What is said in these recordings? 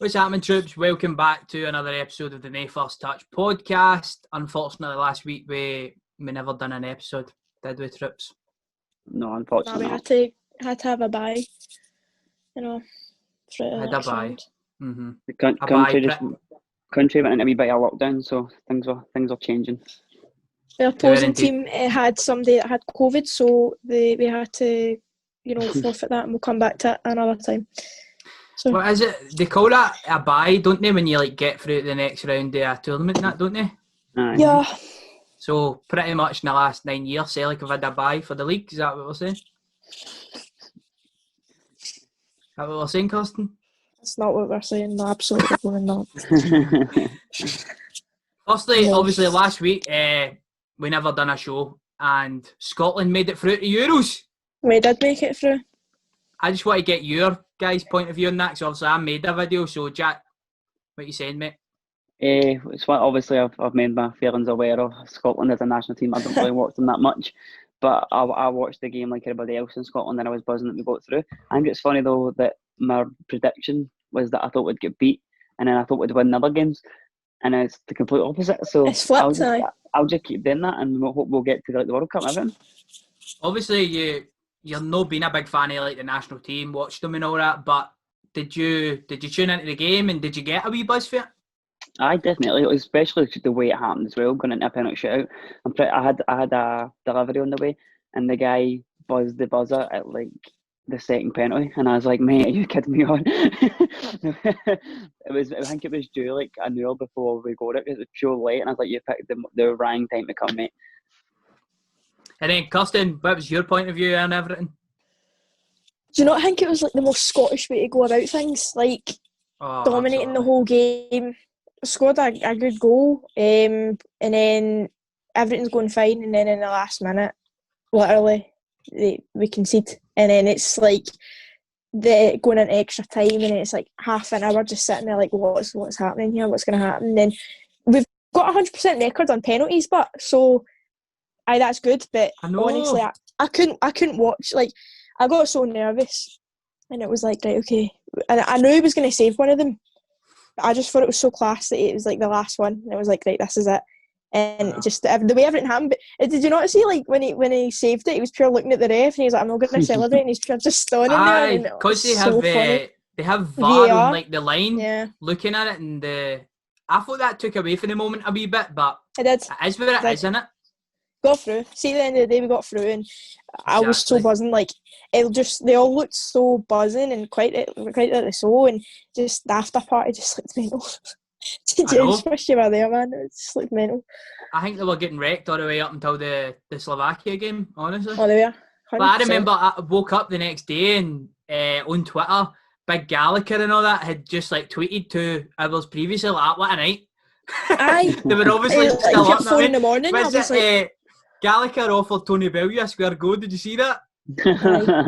What's happening, troops? Welcome back to another episode of the Nay First Touch podcast. Unfortunately, last week we never done an episode, did we, troops? No, unfortunately. No, we had to have a bye, you know, for the Had next a bye. round. Mm-hmm. The country went into a wee bit of lockdown, so things are changing. The opposing team had somebody that had COVID, so we had to, forfeit that, and we'll come back to it another time. So, What is it? They call that a bye, don't they, when you get through to the next round of a tournament and that, don't they? Aye. Yeah. So pretty much in the last 9 years, Celtic have had a bye for the league. Is that what we're saying? Is that what we're saying, Kirsten? That's not what we're saying. No, absolutely not. Firstly, obviously last week we never done a show and Scotland made it through to Euros. We did make it through. I just want to get your guys' point of view on that, because obviously I made a video. So Jack, what are you saying, mate? It's what obviously I've made my feelings aware of Scotland as a national team. I don't really watch them that much, but I watched the game like everybody else in Scotland, and I was buzzing that we got through. I think it's funny though that my prediction was that I thought we'd get beat, and then I thought we'd win the other games, and it's the complete opposite. So it's flipped. I'll just keep doing that, and we'll hope we'll get to the World Cup and everything. Obviously, you're not being a big fan of the national team, watched them and all that, but did you tune into the game and did you get a wee buzz for it? I definitely, especially the way it happened as well, going into a penalty shootout. I had a delivery on the way, and the guy buzzed the buzzer at the second penalty, and I was like, "Mate, are you kidding me on?" I think it was due an hour before we got it. It was pure late, and I was like, "You picked the wrong time to come, mate." And then, Kirsten, what was your point of view on everything? Do you not think it was the most Scottish way to go about things? Dominating the whole game, scored a good goal, and then everything's going fine, and then in the last minute, literally, we concede, and then it's the going into extra time, and it's half an hour just sitting there what's happening here? What's going to happen? And then we've got 100% record on penalties, but so. Aye, that's good, but honestly, I couldn't watch. I got so nervous, and it was right, okay. And I knew he was going to save one of them, but I just thought it was so class that it was the last one, and it was right, this is it. And just the way everything happened. But did you not see when he saved it? He was pure looking at the ref, and he's like, "I'm not going to celebrate," and he's pure just standing there. Because they have VAR on the line, looking at it, and I thought that took away from the moment a wee bit, but it did. It is what it is, isn't it? Got through. See, at the end of the day, we got through, and I was so buzzing. They all looked so buzzing and quite at the soul, and just the after party just looked mental. Especially while there, man, it just looked mental. I think they were getting wrecked all the way up until the Slovakia game, honestly. Oh, they were. 100%. But I remember I woke up the next day and on Twitter, Big Gallagher and all that had just tweeted 2 hours previously, what a night. Aye. They were obviously still up. 4 in the morning. I was Gallagher offered Tony Bellew a square goal. Did you see that?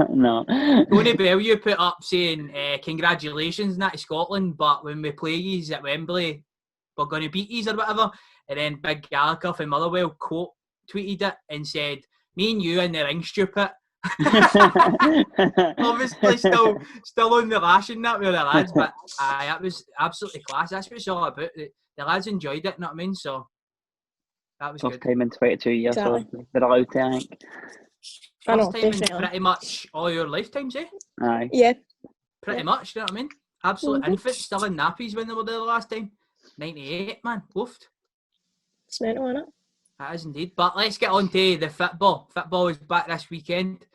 No. Tony Bellew put up saying, congratulations to Scotland, but when we play yous at Wembley, we're going to beat yous or whatever. And then Big Gallagher from Motherwell tweeted it and said, "Me and you in the ring, stupid." Obviously still on the lashing that with the lads, but that was absolutely class. That's what it's all about. The lads enjoyed it, you know what I mean? So that was First good. time in 22 years, exactly. So they're allowed to, I think. First time in pretty much all your lifetimes, eh? Aye. Yeah. Pretty much, you know what I mean? Absolute infants still in nappies when they were there the last time. 98, man. Woofed. It's mental, isn't it? That is indeed. But let's get on to the football. Football is back this weekend.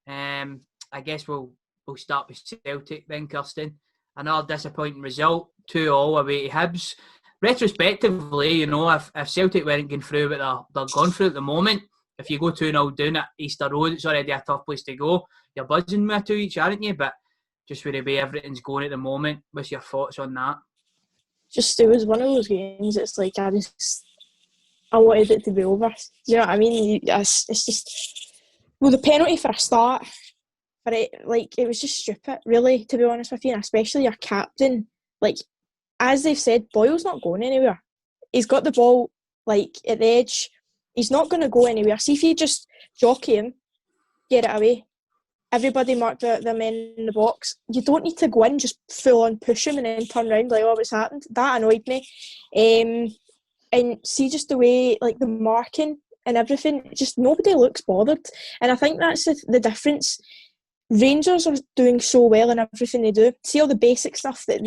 I guess we'll start with Celtic then, Kirsten. Another disappointing result, 2-2 away to Hibs. Retrospectively, if Celtic weren't going through what they're going through at the moment, if you go 2-0 down at Easter Road, it's already a tough place to go. You're buzzing with 2 each, aren't you? But just with the way everything's going at the moment, what's your thoughts on that? It was one of those games, it's I wanted it to be over. You know what I mean? It's just... Well, the penalty for a start, but it was just stupid, really, to be honest with you, and especially your captain. As they've said, Boyle's not going anywhere. He's got the ball, at the edge. He's not going to go anywhere. See if you just jockey him, get it away. everybody marked their men in the box. You don't need to go in, just full on push him and then turn around like, oh, what's happened? That annoyed me. And see just the way, like the marking and everything, just nobody looks bothered. And I think that's the difference. Rangers are doing so well in everything they do. See all the basic stuff that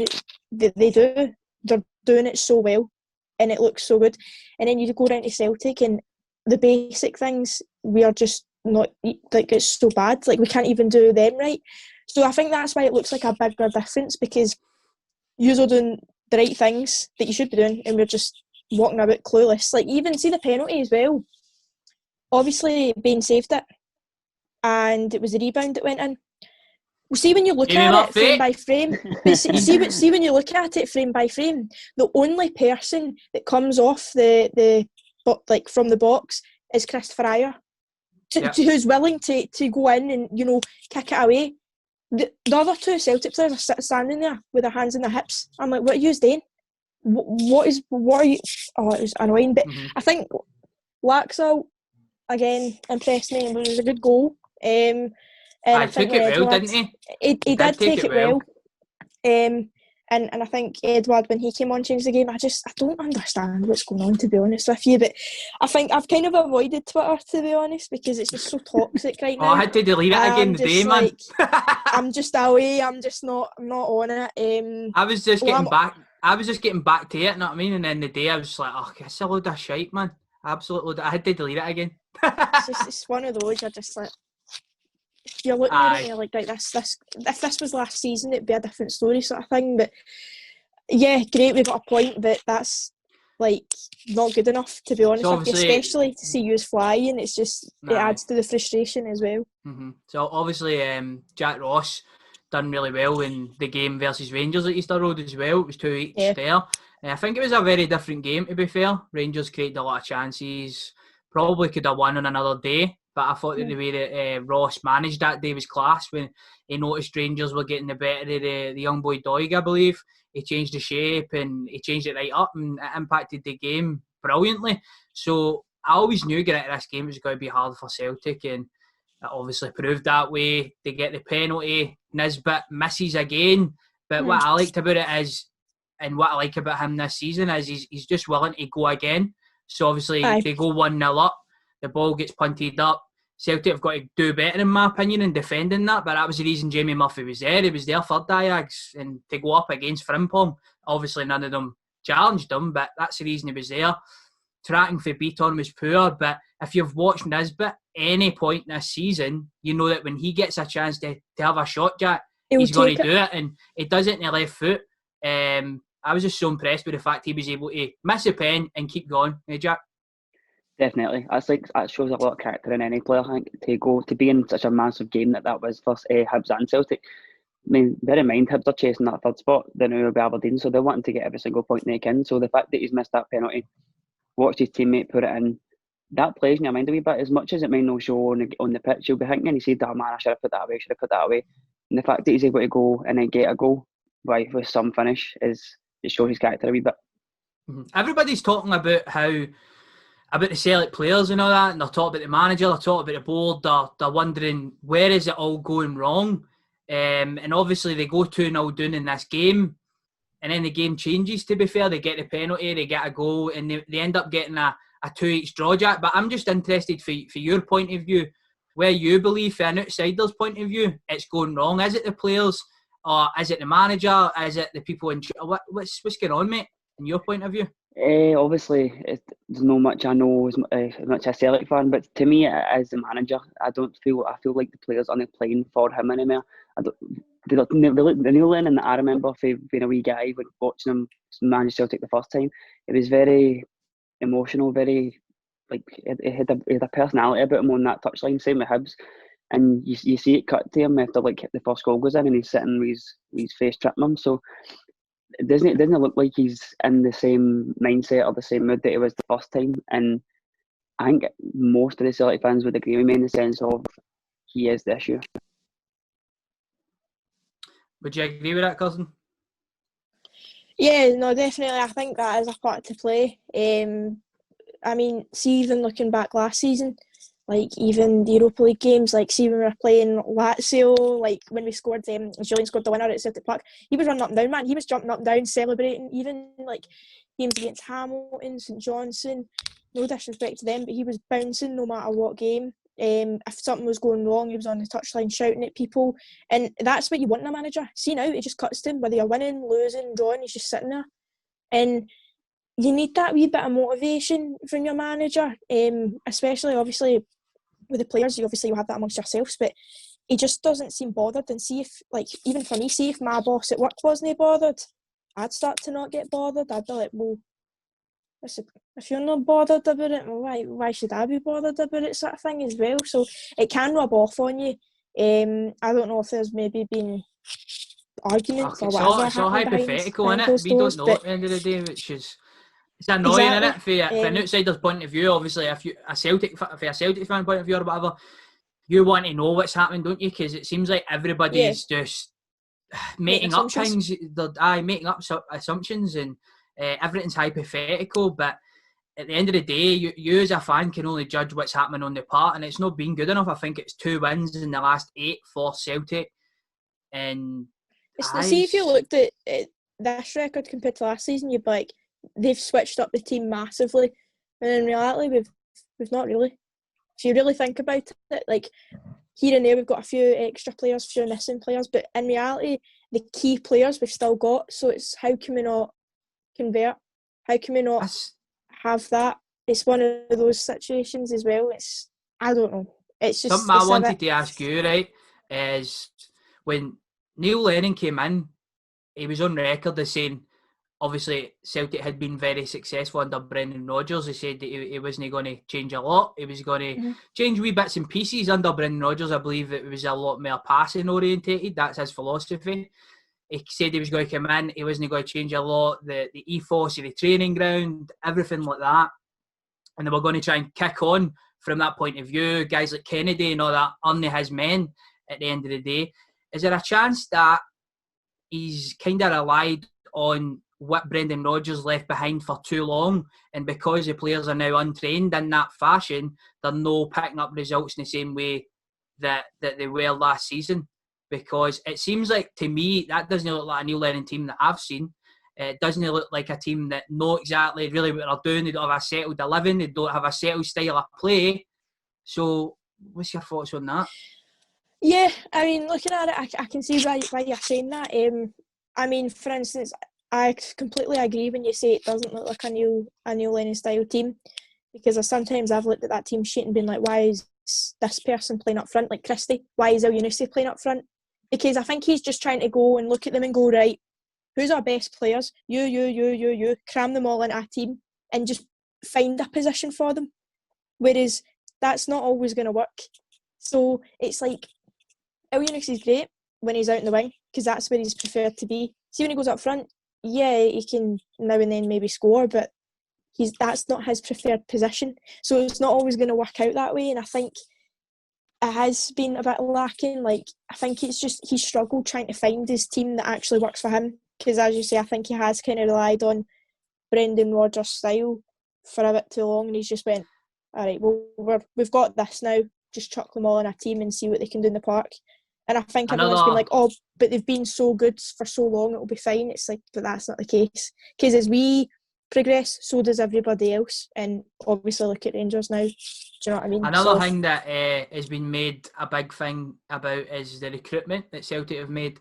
they do, they're doing it so well and it looks so good. And then you go down to Celtic and the basic things, we are just not, like, it's so bad. Like, we can't even do them right. So I think that's why it looks like a bigger difference, because you're doing the right things that you should be doing and we're just walking about clueless. Like, even see the penalty as well. Obviously, Bain saved it and it was a rebound that went in. Well, see when you look at it frame by frame, but see when you look at it frame by frame, the only person that comes off the like from the box is Christopher Ayer, who's willing to go in and, you know, kick it away. The other two Celtic players are standing there with their hands in their hips. I'm like, what are you doing? What are you? Oh, it was annoying. But I think Laxalt again impressed me. It was a good goal. And I think took it well, didn't he? He did take it well. And I think Edward, when he came on, changed the game. I don't understand what's going on, to be honest with you. But I think I've kind of avoided Twitter, to be honest, because it's just so toxic right now. I had to delete it again today, man. I'm just away. I'm not on it. I was just getting back. I was just getting back to it, you know what I mean? And then the day I was just like, oh, it's a load of shite, man. Absolutely. I had to delete it again. it's one of those, you're just like, if you're looking at it, you're like, right, this if this was last season, it'd be a different story, sort of thing. But yeah, great, we've got a point, but that's like not good enough, to be honest with you, especially to see you flying. It's just, it adds to the frustration as well. Mm-hmm. So obviously, Jack Ross done really well in the game versus Rangers at Easter Road as well. It was 2 each there. I think it was a very different game, to be fair. Rangers created a lot of chances, probably could have won on another day, but I thought that the way that Ross managed that day was class. When he noticed Rangers were getting the better of the young boy Doig, I believe, he changed the shape and he changed it right up, and it impacted the game brilliantly. So I always knew getting into this game it was going to be hard for Celtic, and it obviously proved that way. They get the penalty, Nisbet misses again, but what I liked about it is, and what I like about him this season is he's just willing to go again. So obviously they go 1-0 up, the ball gets punted up. Celtic have got to do better, in my opinion, in defending that, but that was the reason Jamie Murphy was there. He was there for Diags, and to go up against Frimpong, obviously none of them challenged him, but that's the reason he was there. Tracking for Beaton was poor, but if you've watched Nisbet any point this season, you know that when he gets a chance to have a shot, Jack, he's going to do it, and he does it in the left foot. I was just so impressed with the fact he was able to miss a pen and keep going. Hey, Jack? Definitely. That shows a lot of character in any player, I think, to be in such a massive game that was for Hibs and Celtic. I mean, bear in mind, Hibs are chasing that third spot, then now will be Aberdeen, so they're wanting to get every single point they can. So the fact that he's missed that penalty, watched his teammate put it in, that plays in your mind a wee bit. As much as it might not show on the pitch, you'll be thinking, he said, oh man, I should have put that away. And the fact that he's able to go and then get a goal with some finish it shows his character a wee bit. Everybody's talking about about the Celtic players and all that, and they're talking about the manager, they're talking about the board, they're wondering where is it all going wrong. And obviously they go 2-0 down in this game, and then the game changes, to be fair. They get the penalty, they get a goal, and they end up getting a 2-each draw, Jack. But I'm just interested for your point of view, where you believe, from an outsider's point of view, it's going wrong. Is it the players, or is it the manager, is it the people in... What's going on, mate, in your point of view? Obviously, there's not much I know as much as a Celtic fan, but to me, as the manager, I feel like the players aren't playing for him anymore. The Neil Lennon that I remember being a wee guy when watching him manage Celtic the first time, it was very emotional, very like it had a personality about him on that touchline. Same with Hibs, and you see it cut to him after like the first goal goes in, and he's sitting with his face tripping him. So it doesn't look like he's in the same mindset or the same mood that he was the first time. And I think most of the Celtic fans would agree with me in the sense of he is the issue. Would you agree with that, cousin? Yeah, no, definitely. I think that is a part to play. I mean, see, even looking back last season, like even the Europa League games, like see when we were playing Lazio, like when we scored, Julian scored the winner at Celtic Park, he was running up and down, man. He was jumping up and down, celebrating. Even like games against Hamilton, St Johnstone, no disrespect to them, but he was bouncing no matter what game. If something was going wrong, he was on the touchline shouting at people, and that's what you want in a manager. See now, it just cuts to him, whether you're winning, losing, drawing, he's just sitting there. And you need that wee bit of motivation from your manager, especially obviously with the players. You obviously have that amongst yourselves, but he just doesn't seem bothered. And see if, like, even for me, see if my boss at work wasn't bothered, I'd start to not get bothered. I'd be like, well, if you're not bothered about it, why should I be bothered about it, sort of thing as well. So it can rub off on you. I don't know if there's maybe been arguments or whatever. It's all hypothetical, isn't it? We don't know at the end of the day, which is... It's annoying, exactly. Isn't it? For an outsider's point of view, obviously, if a Celtic fan point of view or whatever, you want to know what's happening, don't you? Because it seems like everybody's just making up things. They're making up assumptions, and everything's hypothetical. But at the end of the day, you as a fan can only judge what's happening on the part, and it's not been good enough. I think it's 2 wins in the last 8 for Celtic, and see if you looked at this record compared to last season, you'd be like, they've switched up the team massively, and in reality we've not really. If you really think about it, like here and there we've got a few extra players, a few missing players, but in reality the key players we've still got. So it's, how can we not convert? How can we not have that? It's one of those situations as well. It's, I don't know, it's just something I wanted to ask you, right, is when Neil Lennon came in, he was on record as saying obviously Celtic had been very successful under Brendan Rodgers. He said that he wasn't going to change a lot. He was going to change wee bits and pieces under Brendan Rodgers. I believe it was a lot more passing orientated. That's his philosophy. He said he was going to come in. He wasn't going to change a lot. The ethos of the training ground, everything like that. And they were going to try and kick on from that point of view. Guys like Kennedy and all that, only his men at the end of the day. Is there a chance that he's kind of relied on what Brendan Rodgers left behind for too long, and because the players are now untrained in that fashion, they're no picking up results in the same way that they were last season? Because it seems like, to me, that doesn't look like a Neil Lennon team that I've seen. It doesn't look like a team that know exactly really what they're doing. They don't have a settled 11. They don't have a settled style of play. So what's your thoughts on that? Yeah, I mean, looking at it, I can see why you're saying that. I mean, for instance, I completely agree when you say it doesn't look like a Neil Lennon style team, because sometimes I've looked at that team sheet and been like, why is this person playing up front, like Christie? Why is El-Younousi playing up front? Because I think he's just trying to go and look at them and go, right, who's our best players? You, cram them all into a team and just find a position for them. Whereas that's not always going to work. So it's like, El-Younousi is great when he's out in the wing, because that's where he's preferred to be. See, when he goes up front, yeah, he can now and then maybe score, but that's not his preferred position. So it's not always going to work out that way. And I think it has been a bit lacking. Like, I think it's just he's struggled trying to find his team that actually works for him. Because as you say, I think he has kind of relied on Brendan Rodgers' style for a bit too long, and he's just went, all right, well, we've got this now. Just chuck them all in a team and see what they can do in the park. And I think everyone's been like, oh, but they've been so good for so long, it'll be fine. It's like, but that's not the case. Because as we progress, so does everybody else. And obviously, look at Rangers now. Do you know what I mean? Another thing that has been made a big thing about is the recruitment that Celtic have made.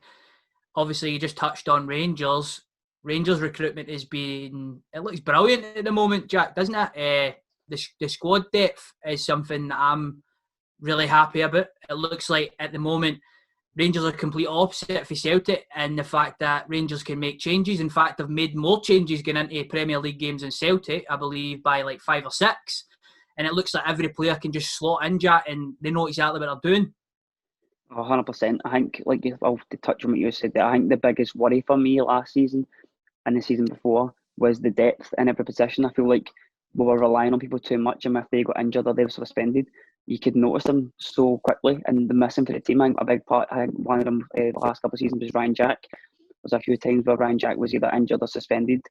Obviously, you just touched on Rangers. Rangers recruitment has been, it looks brilliant at the moment, Jack, doesn't it? The squad depth is something that I'm really happy about. It looks like at the moment Rangers are complete opposite for Celtic, and the fact that Rangers can make changes. In fact, they've made more changes going into Premier League games than Celtic, I believe, by like 5 or 6. And it looks like every player can just slot in, Jack, and they know exactly what they're doing. 100%. I think, like, I'll touch on what you said there, I think the biggest worry for me last season and the season before was the depth in every position. I feel like we were relying on people too much, and if they got injured or they were suspended, you could notice them so quickly, and the missing for the team. I think a big part, I think one of them the last couple of seasons was Ryan Jack. There's a few times where Ryan Jack was either injured or suspended,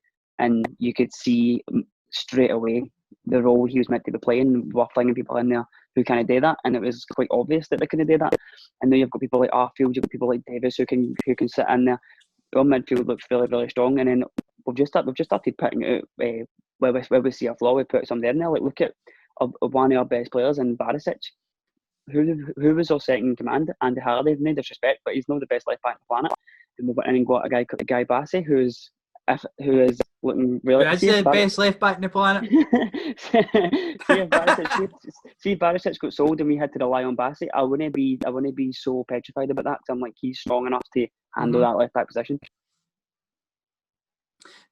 and you could see straight away the role he was meant to be playing. We're flinging people in there who can't do that, and it was quite obvious that they couldn't do that. And now you've got people like Arfield, you've got people like Davis who can sit in there. Our midfield looks really, really strong, and then we've just started putting out where we see a flaw, we put somebody in there. Like, look at one of our best players in Barisic. Who was our second in command? Andy Halliday, no disrespect, but he's not the best left back on the planet. And we went in and got a guy called Guy Bassey, who is looking really. Who is the best left back on the planet? See if Barisic got sold and we had to rely on Bassey, I wouldn't be so petrified about that, because I'm like, he's strong enough to handle that left back position.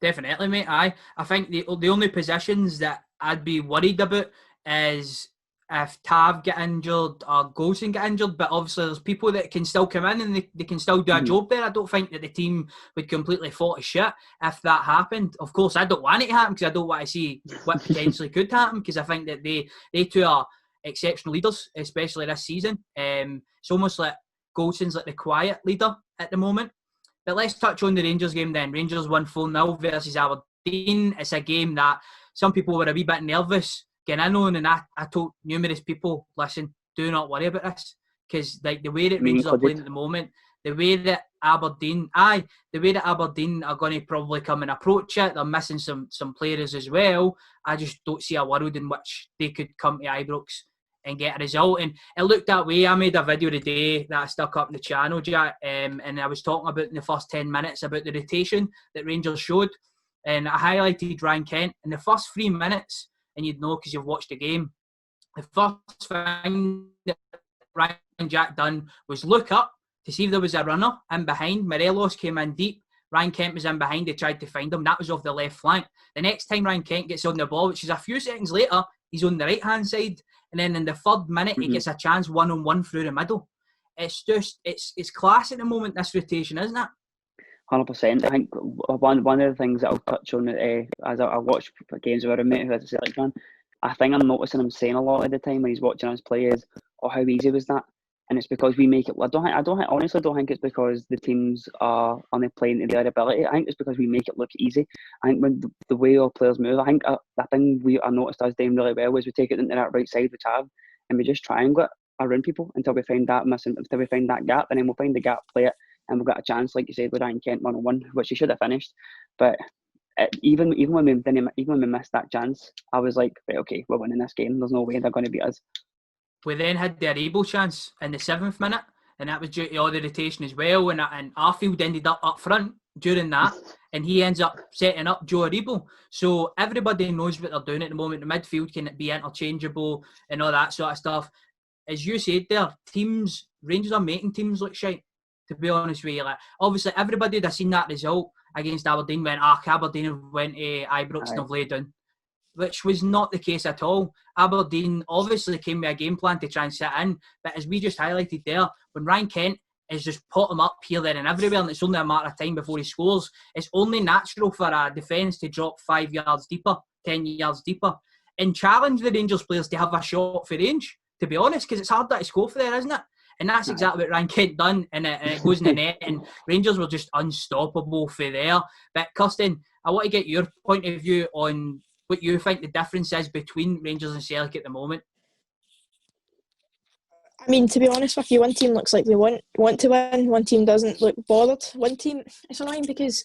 Definitely, mate. I think the only positions that I'd be worried about is if Tav get injured or Goldson get injured, but obviously there's people that can still come in and they can still do a job there. I don't think that the team would completely fall to shit if that happened. Of course, I don't want it to happen, because I don't want to see what potentially could happen, because I think that they two are exceptional leaders, especially this season. It's almost like Goldson's like the quiet leader at the moment. But let's touch on the Rangers game then. Rangers won 4-0 versus Aberdeen. It's a game that some people were a wee bit nervous getting in on, and I told numerous people, listen, do not worry about this, because like the way that Rangers are playing at the moment, the way that Aberdeen are going to probably come and approach it, they're missing some players as well. I just don't see a world in which they could come to Ibrox and get a result, and it looked that way. I made a video today that I stuck up in the channel, Jack, and I was talking about in the first 10 minutes about the rotation that Rangers showed, and I highlighted Ryan Kent in the first 3 minutes, and you'd know because you've watched the game. The first thing that Ryan Jack done was look up to see if there was a runner in behind. Morelos came in deep. Ryan Kent was in behind. They tried to find him. That was off the left flank. The next time Ryan Kent gets on the ball, which is a few seconds later, he's on the right-hand side. And then in the third minute, he gets a chance one-on-one through the middle. It's just, it's class at the moment, this rotation, isn't it? 100%. I think one of the things that I'll touch on as I watch games with a mate who is a Celtic fan, I think I'm noticing him saying a lot of the time when he's watching us play is, "Oh, how easy was that?" And it's because we make it. Honestly don't think it's because the teams are only playing to their ability. I think it's because we make it look easy. I think when the way our players move, I think the thing I noticed us doing really well was we take it into that right side with Tav, and we just triangle it around people until we find that gap, and then we'll find the gap, play it, and we've got a chance, like you said, with Ryan Kent 1-on-1, which he should have finished. But even when we missed that chance, I was like, right, okay, we're winning this game. There's no way they're going to beat us. We then had the Aribo chance in the 7th minute, and that was due to all the rotation as well. And Arfield ended up front during that, and he ends up setting up Joe Aribo. So everybody knows what they're doing at the moment. The midfield can be interchangeable and all that sort of stuff. As you said there, Rangers are making teams look shite, to be honest with you. Like, obviously, everybody that seen that result against Aberdeen went, Aberdeen went to Ibrox and have laid down, which was not the case at all. Aberdeen obviously came with a game plan to try and sit in, but as we just highlighted there, when Ryan Kent is just put him up here, there and everywhere, and it's only a matter of time before he scores, it's only natural for a defence to drop 5 yards deeper, 10 yards deeper, and challenge the Rangers players to have a shot for range, to be honest, because it's harder to score for there, isn't it? And that's exactly what Ryan Kent done, and it goes in the net, and Rangers were just unstoppable for there. But Kirsten, I want to get your point of view on what you think the difference is between Rangers and Celtic at the moment. I mean, to be honest with you, one team looks like they want to win, one team doesn't look bothered. One team, it's annoying because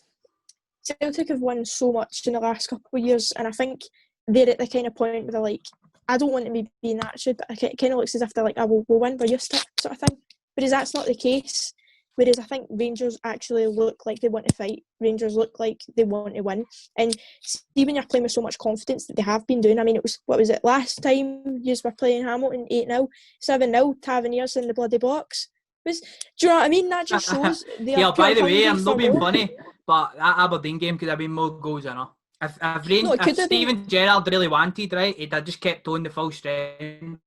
Celtic have won so much in the last couple of years, and I think they're at the kind of point where they're like, I don't want to be being that attitude, but it kind of looks as if they're like, we'll win, we're used to it, sort of thing. Whereas that's not the case. Whereas I think Rangers actually look like they want to fight. Rangers look like they want to win. And see, when you're playing with so much confidence that they have been doing, I mean, what was it, last time you were playing Hamilton, 8-0, 7-0, Taverniers in the bloody box. Do you know what I mean? That just shows they are. Yeah, by the way, I'm not being funny, but that Aberdeen game could have been more goals in it. If Steven Gerrard really wanted, right, he'd have just kept on the full strength,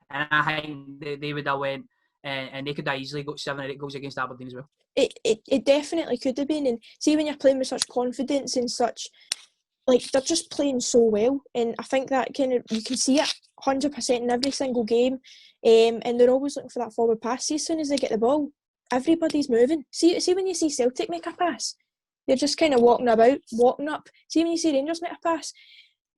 and I think they would have went, and they could have easily got 7 or 8 goals against Aberdeen as well. It definitely could have been, and see, when you're playing with such confidence and such, like, they're just playing so well, and I think that you can see it 100% in every single game, and they're always looking for that forward pass. See, as soon as they get the ball, everybody's moving. See when you see Celtic make a pass, they're just kind of walking up. See when you see Rangers make a pass,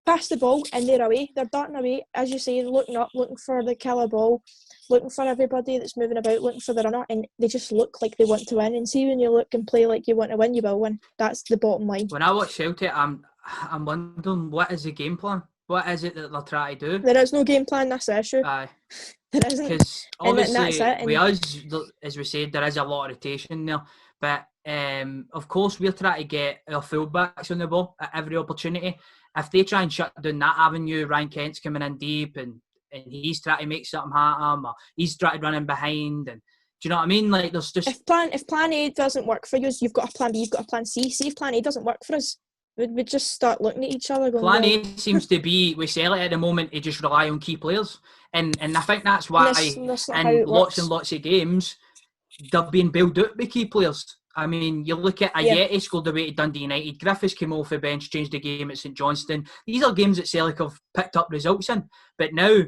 pass the ball and they're away. They're darting away, as you say, looking up, looking for the killer ball, looking for everybody that's moving about, looking for the runner, and they just look like they want to win. And see, when you look and play like you want to win, you will win. That's the bottom line. When I watch Celtic, I'm wondering, what is the game plan? What is it that they're trying to do? There is no game plan, that's the issue. Aye. There isn't. Because obviously, and with us, as we said, there is a lot of rotation there. But of course, we're trying to get our fullbacks on the ball at every opportunity. If they try and shut down that avenue, Ryan Kent's coming in deep and he's trying to make something happen, or he's trying to run in behind. And do you know what I mean? Like, there's just if plan A doesn't work for you, you've got a plan B, you've got a plan C. See if plan A doesn't work for us, we'd just start looking at each other. Going, plan A seems to be, we sell it at the moment, to just rely on key players, and I think that's why in lots and lots of games they're being built out by key players. I mean, you look at Ayeti scored away to Dundee United, Griffiths came off the bench, changed the game at St Johnstone. These are games that Celtic have picked up results in. But now,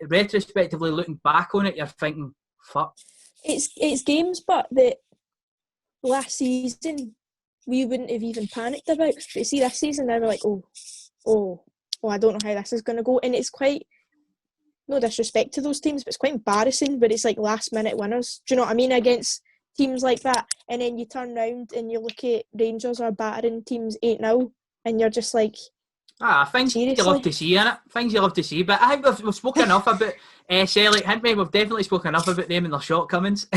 retrospectively looking back on it, you're thinking, fuck. It's games, but the last season we wouldn't have even panicked about. But you see, this season now we're like, oh, I don't know how this is going to go. And it's quite, no disrespect to those teams, but it's quite embarrassing. But it's like last minute winners. Do you know what I mean? Against teams like that, and then you turn round and you look at Rangers are battering teams 8-0, and you're just like, things you love to see, innit? Things you love to see. But I think we've spoken enough about Celtic, haven't we? We've definitely spoken enough about them and their shortcomings.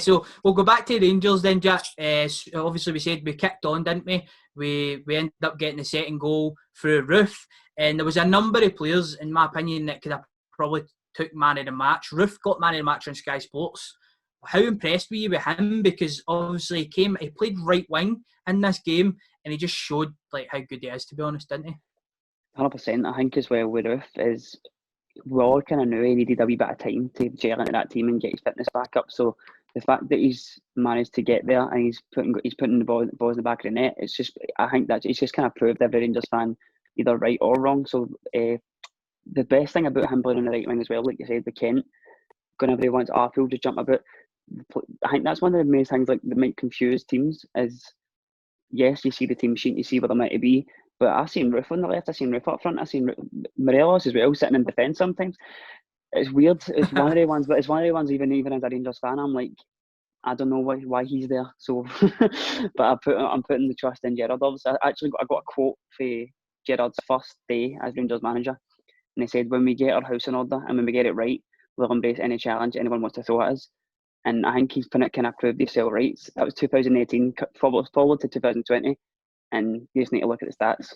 So we'll go back to Rangers then, Jack. Obviously we said we kicked on, didn't we? We ended up getting the second goal through Roof, and there was a number of players, in my opinion, that could have probably took man of the match. Roof got man of the match on Sky Sports. How impressed were you with him? Because obviously he played right wing in this game, and he just showed like how good he is, to be honest, didn't he? 100%. I think as well with Roof is we all kind of knew he needed a wee bit of time to gel into that team and get his fitness back up. So the fact that he's managed to get there and he's putting the balls in the back of the net, it's just, I think that it's just kind of proved every Rangers fan either right or wrong. So the best thing about him playing on the right wing as well, like you said, with Kent going everywhere once Arfield just jump about. I think that's one of the main things like that might confuse teams is, yes, you see the team sheet, you see where they're meant to be, but I've seen Roof on the left, I've seen Roof up front, I've seen Morelos as well sitting in defence sometimes. It's weird. It's one of the ones, but it's one of the ones even as a Rangers fan, I'm like, I don't know why he's there. So, but I'm putting the trust in Gerrard. Obviously, I got a quote for Gerrard's first day as Rangers manager, and he said, "When we get our house in order and when we get it right, we'll embrace any challenge anyone wants to throw at us." And I think he's kind of proved himself right. That was 2018, followed to 2020, and you just need to look at the stats.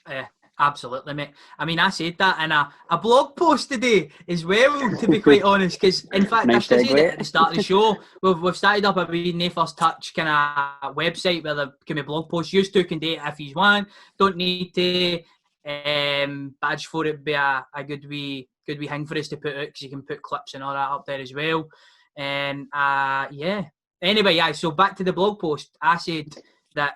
Yeah, absolutely, mate. I mean, I said that in a blog post today as well, to be quite honest, because in fact, Nice I said it at the start of the show, we've started up a wee No First Touch kind of website where there can be blog posts. Used to can do it if you want, don't need to. Badge for it be a good wee thing for us to put out, because you can put clips and all that up there as well. And anyway, yeah, so back to the blog post. I said that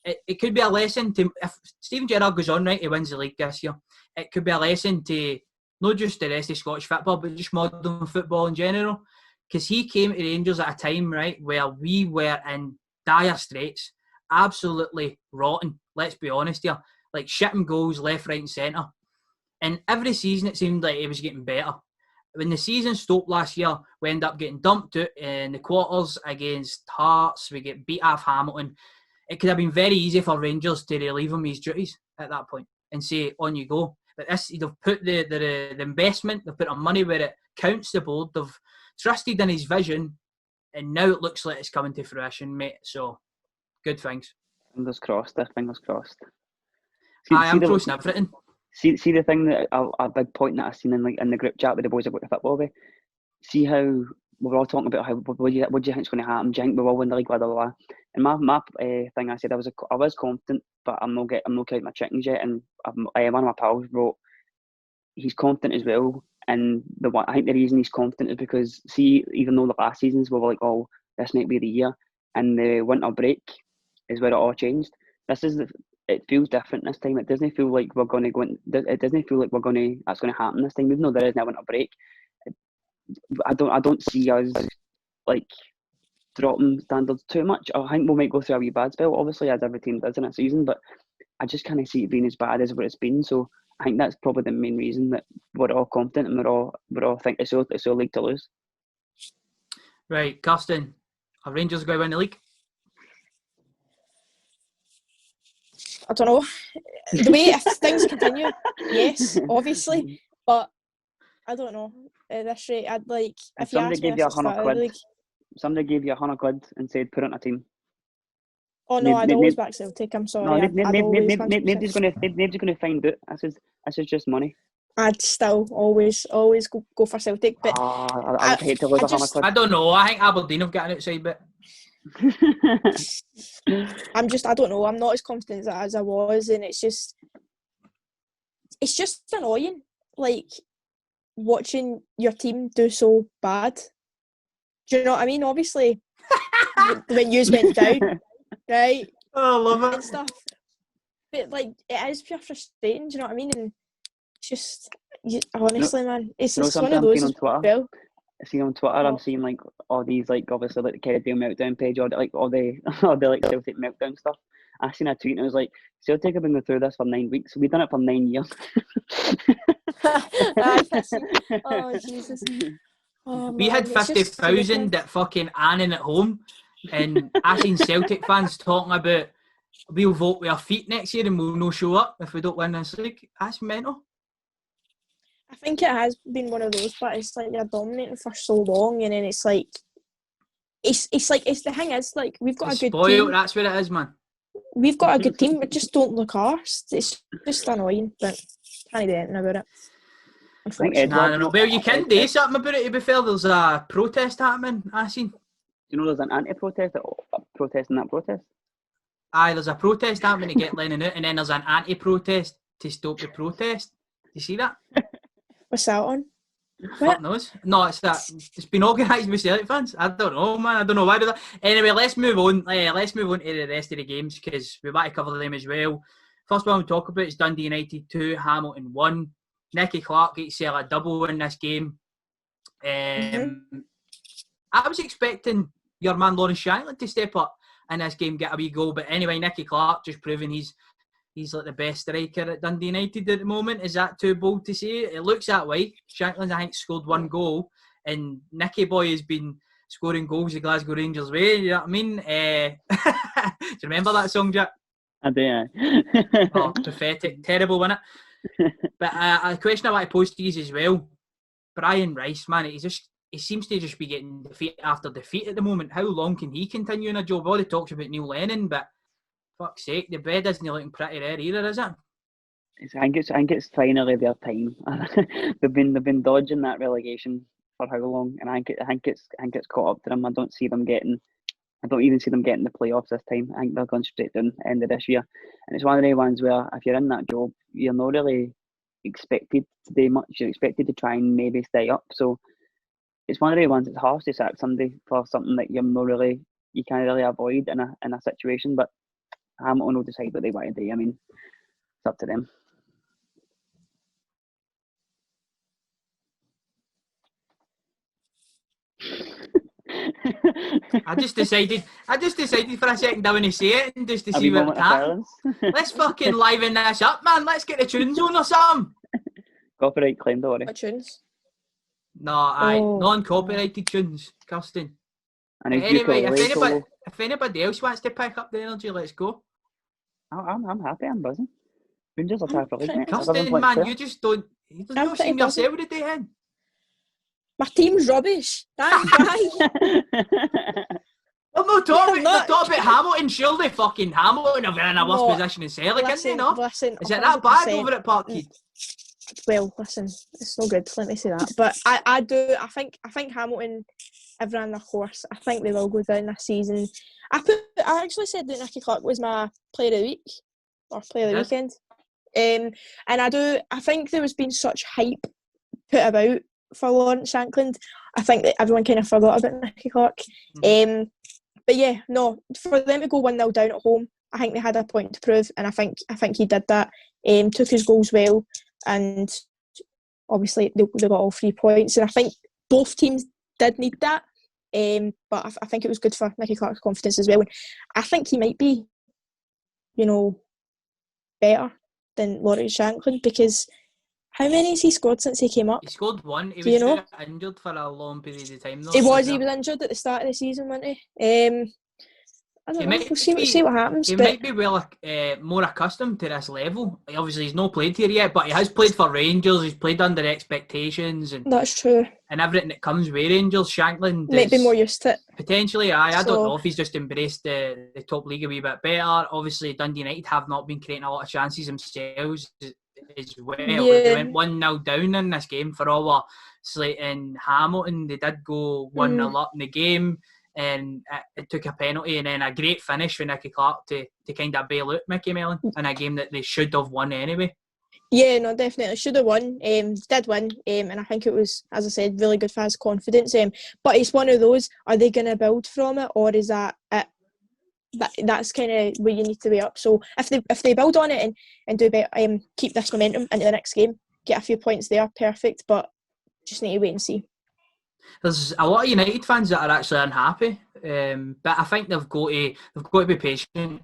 it could be a lesson to, if Steven Gerrard goes on right, he wins the league this year, it could be a lesson to not just the rest of Scottish football, but just modern football in general, because he came to Rangers at a time, right, where we were in dire straits, absolutely rotten, let's be honest here, like shitting goals left, right and centre. And every season it seemed like it was getting better. When the season stopped last year, we ended up getting dumped out in the quarters against Hearts. We get beat off Hamilton. It could have been very easy for Rangers to relieve him of his duties at that point and say, on you go. But this, they've put the investment, they've put their money where it counts the board, they've trusted in his vision, and now it looks like it's coming to fruition, mate. So, good things. Fingers crossed, fingers crossed. I am crossing everything. See the thing that a big point that I've seen in the group chat with the boys about the football way. See how we're all talking about how what do you think is going to happen? Do you think we will win the league? Blah blah blah. And my thing, I said I was confident, but I'm not counting my chickens yet. And one of my pals wrote he's confident as well. And I think the reason he's confident is because, see, even though the last seasons we were like, oh, this might be the year, and the winter break is where it all changed. It feels different this time. It doesn't feel like we're going to go in. It doesn't feel like that's going to happen this time. Even though there is now a winter break, I don't see us like dropping standards too much. I think we might go through a wee bad spell, obviously, as every team does in a season. But I just can't see it being as bad as what it's been. So I think that's probably the main reason that we're all confident and we're all think it's our league to lose. Right, Kirsten, are Rangers going to win the league? I don't know. The way if things continue, yes, obviously, but I don't know. At this rate, I'd like if you asked me if it's started the league. Somebody gave you £100 and said put it on a team. Oh no, I'd always back Celtic. I'm sorry. Nobody's going to find out. This is just money. I'd still always go for Celtic, but I would hate to lose £100. I don't know. I think Aberdeen have got an outside bit. I don't know. I'm not as confident as I was, and it's just annoying. Like watching your team do so bad. Do you know what I mean? Obviously, when you went down, right? Oh, I love it and stuff. But like, it is pure frustrating. Do you know what I mean? And it's just, honestly, man, it's one of those as well. I see on Twitter, I'm seeing like all these like obviously like the Kerridale meltdown page or like all the like Celtic meltdown stuff. I seen a tweet and it was like, Celtic have been going through this for 9 weeks. We've done it for 9 years. Oh Jesus! Oh, we had 50,000 at fucking Annan at home, and I seen Celtic fans talking about we'll vote with our feet next year and we'll no show up if we don't win this league. That's mental. I think it has been one of those, but it's like you're dominating for so long, and then it's like it's the thing is like we've got a good team. That's what it is, man. We've got a good team, but just don't look arsed. It's just annoying, but can't do anything about it. Unfortunately, well, you can do something about it. To be fair, there's a protest happening. I seen. Do you know there's an anti-protest protesting that protest? Aye, there's a protest happening to get Lennon out, and then there's an anti-protest to stop the protest. Do you see that? What's that on? Fuck knows. No, it's that. It's been organised with Celtic fans. I don't know, man. I don't know why do that. Anyway, let's move on. Let's move on to the rest of the games because we want to cover them as well. First one we'll talk about is Dundee United 2, Hamilton 1. Nicky Clark gets a double in this game. I was expecting your man Lawrence Shankland to step up in this game, get a wee goal. But anyway, Nicky Clark just proving he's like the best striker at Dundee United at the moment. Is that too bold to say? It looks that way. Shankland, I think, scored one goal, and Nicky boy has been scoring goals the Glasgow Rangers way. You know what I mean? Do you remember that song, Jack? I do. Yeah. Oh, pathetic, terrible, wasn't it? But a question I want to pose to you as well. Brian Rice, man, he seems to just be getting defeat after defeat at the moment. How long can he continue in a job? All he talks about Neil Lennon, but fuck's sake, the bed isn't looking pretty there either, is it? I think it's finally their time. they've been dodging that relegation for how long, and I think it's caught up to them. I don't even see them getting the playoffs this time. I think they're going straight down the end of this year. And it's one of the ones where if you're in that job, you're not really expected to do much. You're expected to try and maybe stay up. So it's one of the ones that's harsh to sack somebody for something that you can't really avoid in a situation. But Hamilton will decide what they want to do. I mean, it's up to them. I just decided for a second I want to say it and just to see what it happens. Let's fucking liven this up, man. Let's get the tunes on or something. Copyright claim, don't worry. What tunes? No, non-copyrighted tunes, Kirsten. Anyway, if anybody else wants to pick up the energy, let's go. I'm happy. I'm buzzing. Rangers are top of the league. Kirsten, man, you just don't. You don't seem yourself with the day in. My team's rubbish. That's why. Well, no, talk about Hamilton. Surely fucking Hamilton are in a worse position in Celtic, isn't they? No? Listen, is it that bad over at Parkhead? Well, listen, it's no good. Let me say that. But I think Hamilton have ran their course. I think they will go down this season. I actually said that Nicky Clark was my player of the week or player of the weekend. And I think there has been such hype put about for Lawrence Shankland. I think that everyone kind of forgot about Nicky Clark. But yeah, no, for them to go 1-0 down at home, I think they had a point to prove, and I think he did that. Took his goals well, and obviously they got all 3 points, and I think both teams did need that. But I think it was good for Nicky Clark's confidence as well. And I think he might be, better than Laurie Shanklin, because how many has he scored since he came up? He scored one. He Do was you know? injured for a long period of time, though. He was injured at the start of the season, wasn't he? I don't know. We'll see what happens. He might be more accustomed to this level. Obviously, he's not played here yet, but he has played for Rangers. He's played under expectations, and that's true. And everything that comes with Rangers. Shanklin might be more used to it. Potentially, I don't know if he's just embraced the top league a wee bit better. Obviously, Dundee United have not been creating a lot of chances themselves as well. Yeah. They went 1-0 down in this game for our Slate and Hamilton. They did go 1-0 up in the game, and it took a penalty, and then a great finish for Nicky Clark to kind of bail out Mickey Mellon in a game that they should have won anyway. Yeah, no, definitely should have won. Did win, and I think it was, as I said, really good for his confidence. But it's one of those: are they going to build from it, or is that it? That's kind of where you need to weigh up. So if they build on it and do better, keep this momentum into the next game, get a few points there, perfect. But just need to wait and see. There's a lot of United fans that are actually unhappy, but I think they've got to be patient.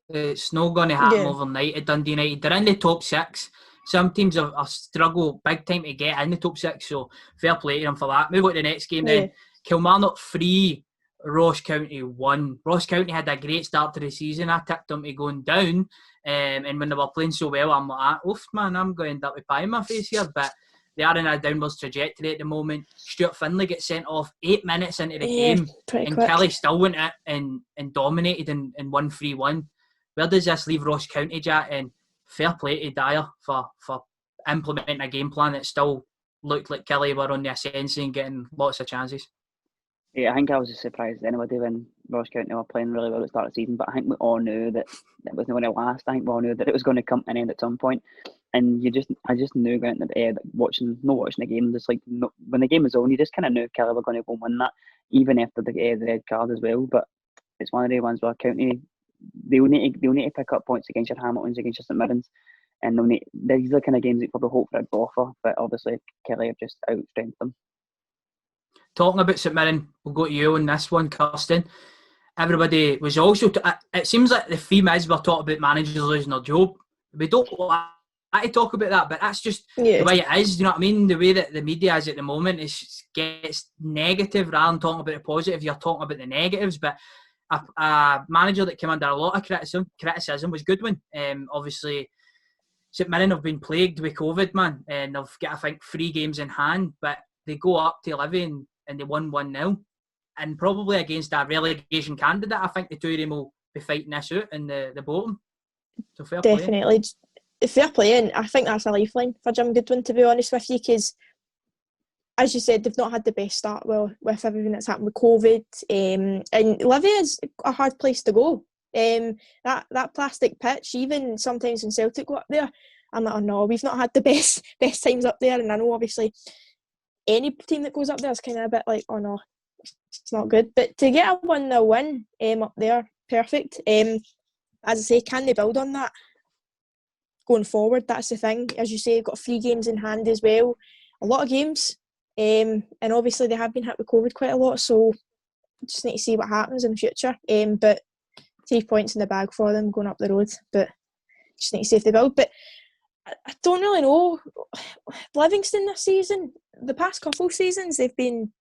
It's not going to happen overnight at Dundee United. They're in the top 6. Some teams have struggled big time to get in the top 6, so fair play to them for that. Move on to the next game then. Kilmarnock 3, Ross County 1. Ross County had a great start to the season. I tipped them to going down, and when they were playing so well, I'm like, oof, man, I'm going to end up with pie in my face here, but they are in a downwards trajectory at the moment. Stuart Finlay gets sent off 8 minutes into the game, and quick. Kelly still went it and dominated and won 3-1. Where does this leave Ross County, Jack? And fair play to Dyer for implementing a game plan that still looked like Kelly were on the ascension and getting lots of chances. Yeah, I think I was as surprised as anybody when Ross County were playing really well at the start of the season, but I think we all knew that it wasn't going to last. I think we all knew that it was going to come to an end at some point. And I just knew going into the watching the game, just like when the game was on, you just kind of knew Kelly were going to go and win that, even after the red card as well. But it's one of the ones where County, they'll need to pick up points against your Hamiltons, against your St Mirrens, and these are the kind of games that probably hope for a draw for, but obviously Kelly have just outstrengthened them. Talking about St Mirren, we'll go to you on this one, Kirsten. Everybody was also it seems like the theme is we're talking about managers losing their job. We don't want to talk about that, but that's just the way it is. You know what I mean? The way that the media is at the moment gets negative rather than talking about the positive. You're talking about the negatives, but a manager that came under a lot of criticism was Goodwin. Obviously, St Mirren have been plagued with COVID, man, and they've got, I think, 3 games in hand, but they go up to 11 and they won 1-0. And probably against a relegation candidate, I think the two of them will be fighting this out in the bottom. So fair Definitely. Play. Fair play, and I think that's a lifeline for Jim Goodwin, to be honest with you, because as you said, they've not had the best start with everything that's happened with COVID. And Livy is a hard place to go. That plastic pitch, even sometimes when Celtic go up there, I'm like, oh no, we've not had the best times up there. And I know obviously any team that goes up there is kind of a bit like, oh no, it's not good. But to get a 1-0 win up there, perfect. As I say, can they build on that going forward? That's the thing. As you say, they've got 3 games in hand as well. A lot of games. And obviously they have been hit with COVID quite a lot, so just need to see what happens in the future. But 3 points in the bag for them going up the road, but just need to see if they build. But I don't really know. Livingston this season, the past couple of seasons, they've been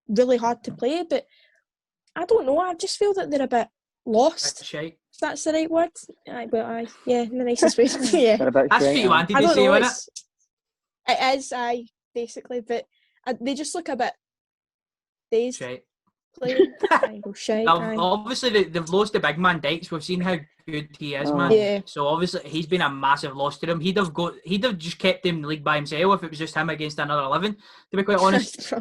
really hard to play, but I don't know. I just feel that they're a bit lost. If that's the right word. Aye. Yeah, in the nicest way. Yeah. That's what you wanted to say, wasn't it? It is, aye, basically, but they just look a bit dazed. Playing. Obviously, they've lost the big man Dykes. We've seen how good he is, man. Yeah. So obviously, he's been a massive loss to them. He'd have just kept him in the league by himself if it was just him against another 11. To be quite honest.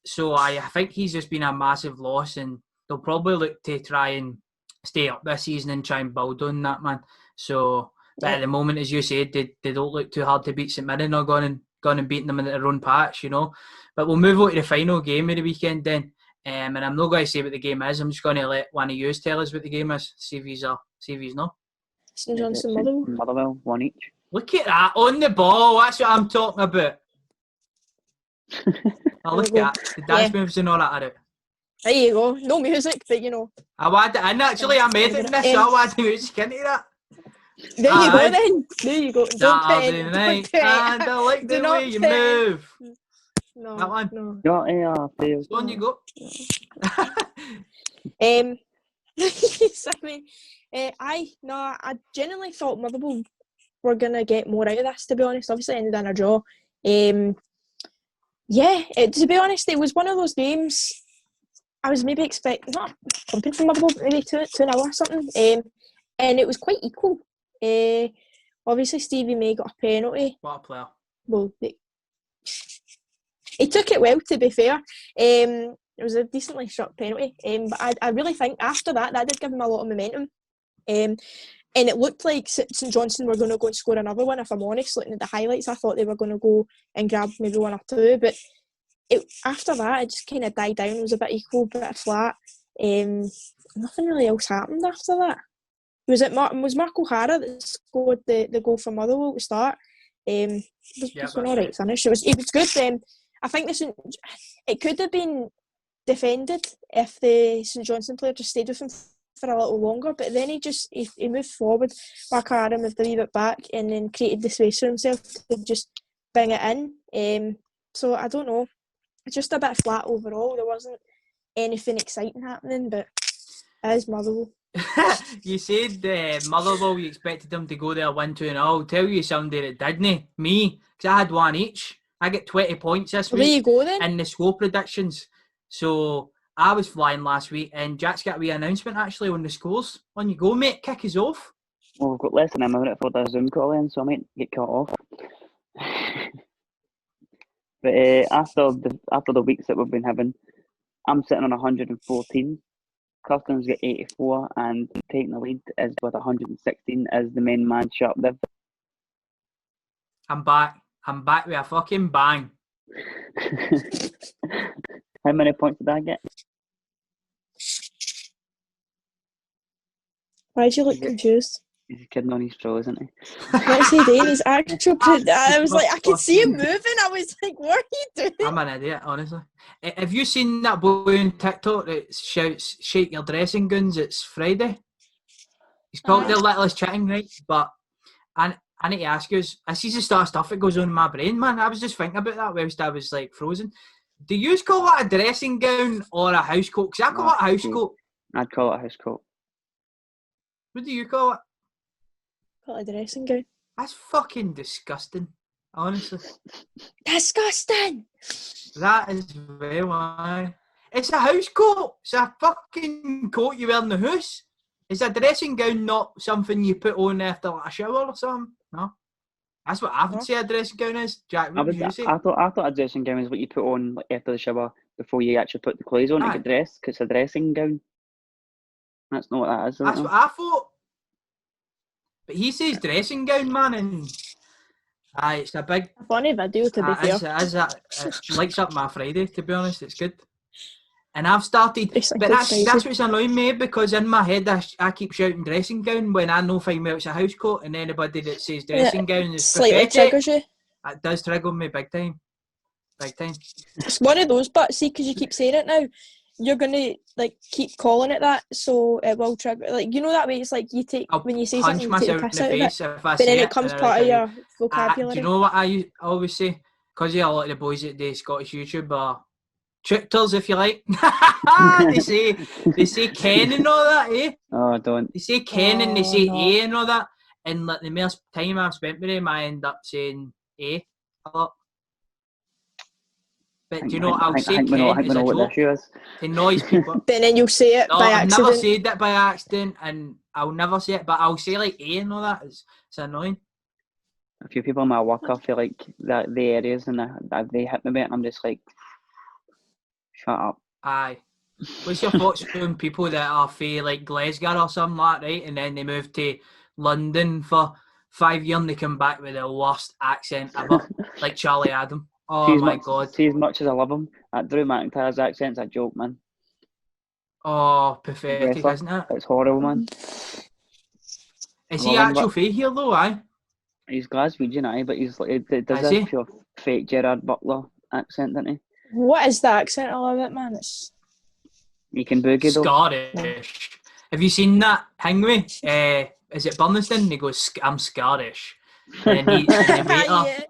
So I think he's just been a massive loss, and they'll probably look to try and stay up this season and try and build on that, man. So, but at the moment, as you said, they don't look too hard to beat St Mirren or gone and beating them in their own patch, you know. But we'll move on to the final game of the weekend then. And I'm not going to say what the game is. I'm just going to let one of you tell us what the game is. See if he's not. St Johnstone, Motherwell, 1 each. Look at that on the ball. That's what I'm talking about. Look at the dance moves and all that are out. There you go. No music, but you know. I want it in actually. I'm editing this, so I want the music into that. There you go then. There you go. Don't put Saturday it. night, Don't and I like do the not way you put it. move. No, That one. no. So on you go. Sorry. I genuinely thought Motherwell were gonna get more out of this. To be honest, obviously it ended in a draw. To be honest, it was one of those games I was maybe expecting not pumping from Motherwell, but maybe 2-0 or something. And it was quite equal. Obviously Stevie May got a penalty. What a player. Well, he took it well, to be fair. It was a decently struck penalty. But I really think after that did give him a lot of momentum. And it looked like St Johnstone were going to go and score another one, if I'm honest. Looking at the highlights, I thought they were going to go and grab maybe one or two. But after that, it just kind of died down. It was a bit equal, a bit flat. Nothing really else happened after that. Was Mark O'Hara that scored the goal for Motherwell at the start. It was an alright finish. It was good. I think it could have been defended if the St Johnstone player just stayed with him for a little longer, but then he moved forward. Mark O'Hara moved a wee bit back and then created the space for himself to just bring it in. So I don't know. It's just a bit flat overall. There wasn't anything exciting happening, but it is Motherwell. You said Motherwell, you expected them to go there 1-2-0. I'll tell you somebody that didn't. Me, because I had one each. I get 20 points this week. There you go then. In the score predictions. So I was flying last week, and Jack's got a wee announcement actually on the scores. On you go, mate. Kick us off. Well, we've got less than a minute for the Zoom call in, so I might get cut off. But after the weeks that we've been having, I'm sitting on 114. Customs get 84, and taking the lead is with 116 as the main man SharpDiv. I'm back with a fucking bang. How many points did I get? Why do you look confused? He's kidding on his straw, isn't he? What's he doing? His actual... I was like, I could see him moving. I was like, what are you doing? I'm an idiot, honestly. Have you seen that boy on TikTok that shouts, "Shake your dressing gowns, it's Friday"? He's called the littlest chatting, right? But I need to ask you, this is the sort of stuff that goes on in my brain, man. I was just thinking about that whilst I was like frozen. Do you call it a dressing gown or a house coat? Because I call it a house coat. I'd call it a house coat. What do you call it? Call it a dressing gown. That's fucking disgusting, honestly. Disgusting! That is very why. It's a house coat. It's a fucking coat you wear in the house. Is a dressing gown not something you put on after like a shower or something? No. That's what I would say a dressing gown is. Jack, what would you say? I thought a dressing gown is what you put on like, after the shower before you actually put the clothes on to get dressed, because it's a dressing gown. That's not what that is. That's what I thought. But he says dressing gown, man, and it's a big... funny video, to be fair. It lights up my Friday, to be honest. It's good. And I've started... But that's what's annoying me, because in my head I keep shouting dressing gown when I know fine well it's a house coat, and anybody that says dressing gown is slightly triggers you. It does trigger me big time. Big time. It's one of those, but see, because you keep saying it now, you're going to like keep calling it that, so it will trigger. Like, you know that way, it's like you take, when you say something, you take the piss out of it, but then it comes part of your vocabulary. Do you know what I always say? Because a lot of the boys that do Scottish YouTube are tricksters, if you like. they say Ken and all that, eh? Oh, don't. They say Ken and they say A and all that, and like the more time I've spent with them, I end up saying A a lot. But do you know what I'll say? Ken is a joke to noise people. But then you'll say it by accident. I've never said that by accident, and I'll never say it, but I'll say like A and all that. It's annoying. A few people in my work, I feel like that the areas and they hit me a bit, and I'm just like, shut up. Aye. What's your thoughts on people that are from like Glasgow or something like that, right? And then they move to London for 5 years and they come back with the worst accent ever, like Charlie Adam. Oh my God. See, as much as I love him, that Drew McIntyre's accent's a joke, man. Oh, pathetic, isn't it? It's horrible, man. Is he actual fake here though, aye? He's Glaswegian, aye, but he's like, it does a pure fake Gerard Butler accent, doesn't he? What is the accent? I love it, man. You can boogie though. Scottish. Have you seen that thing with is it Burniston? And he goes, I'm Scottish. And then Yeah.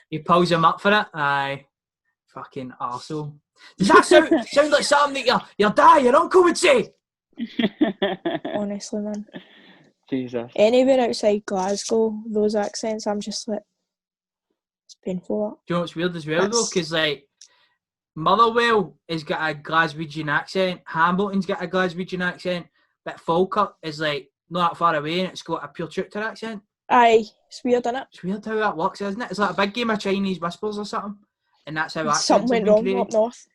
he pulls him up for it. Aye. Fucking arsehole. Does that sound like something that your dad, your uncle would say? Honestly, man. Jesus. Anywhere outside Glasgow, those accents, I'm just like, it's painful. Do you know what's weird as well, though? Because, like, Motherwell has got a Glaswegian accent, Hamilton's got a Glaswegian accent, but Falkirk is, like, not that far away and it's got a pure Choctaw accent. Aye, it's weird, isn't it? It's weird how that works, isn't it? It's like a big game of Chinese whispers or something. And that's how accents Something went have wrong been up created. north.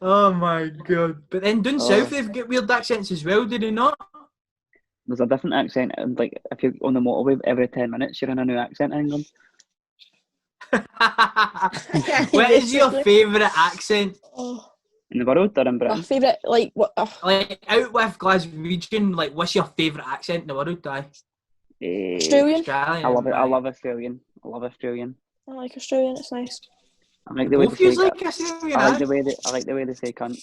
Oh my god. But then down south they've got weird accents as well, do they not? There's a different accent, and like if you're on the motorway every 10 minutes, you're in a new accent in England. What is your favourite accent? In the world, they're in My Britain. favourite, like, what? Like, out with Glaswegian, like, what's your favourite accent in the world, Di? Australian? Australian. I love it. I right. love Australian. I love Australian. I like Australian, it's nice. I like the way Both they yous say. like Australian, I like the way they say cunt.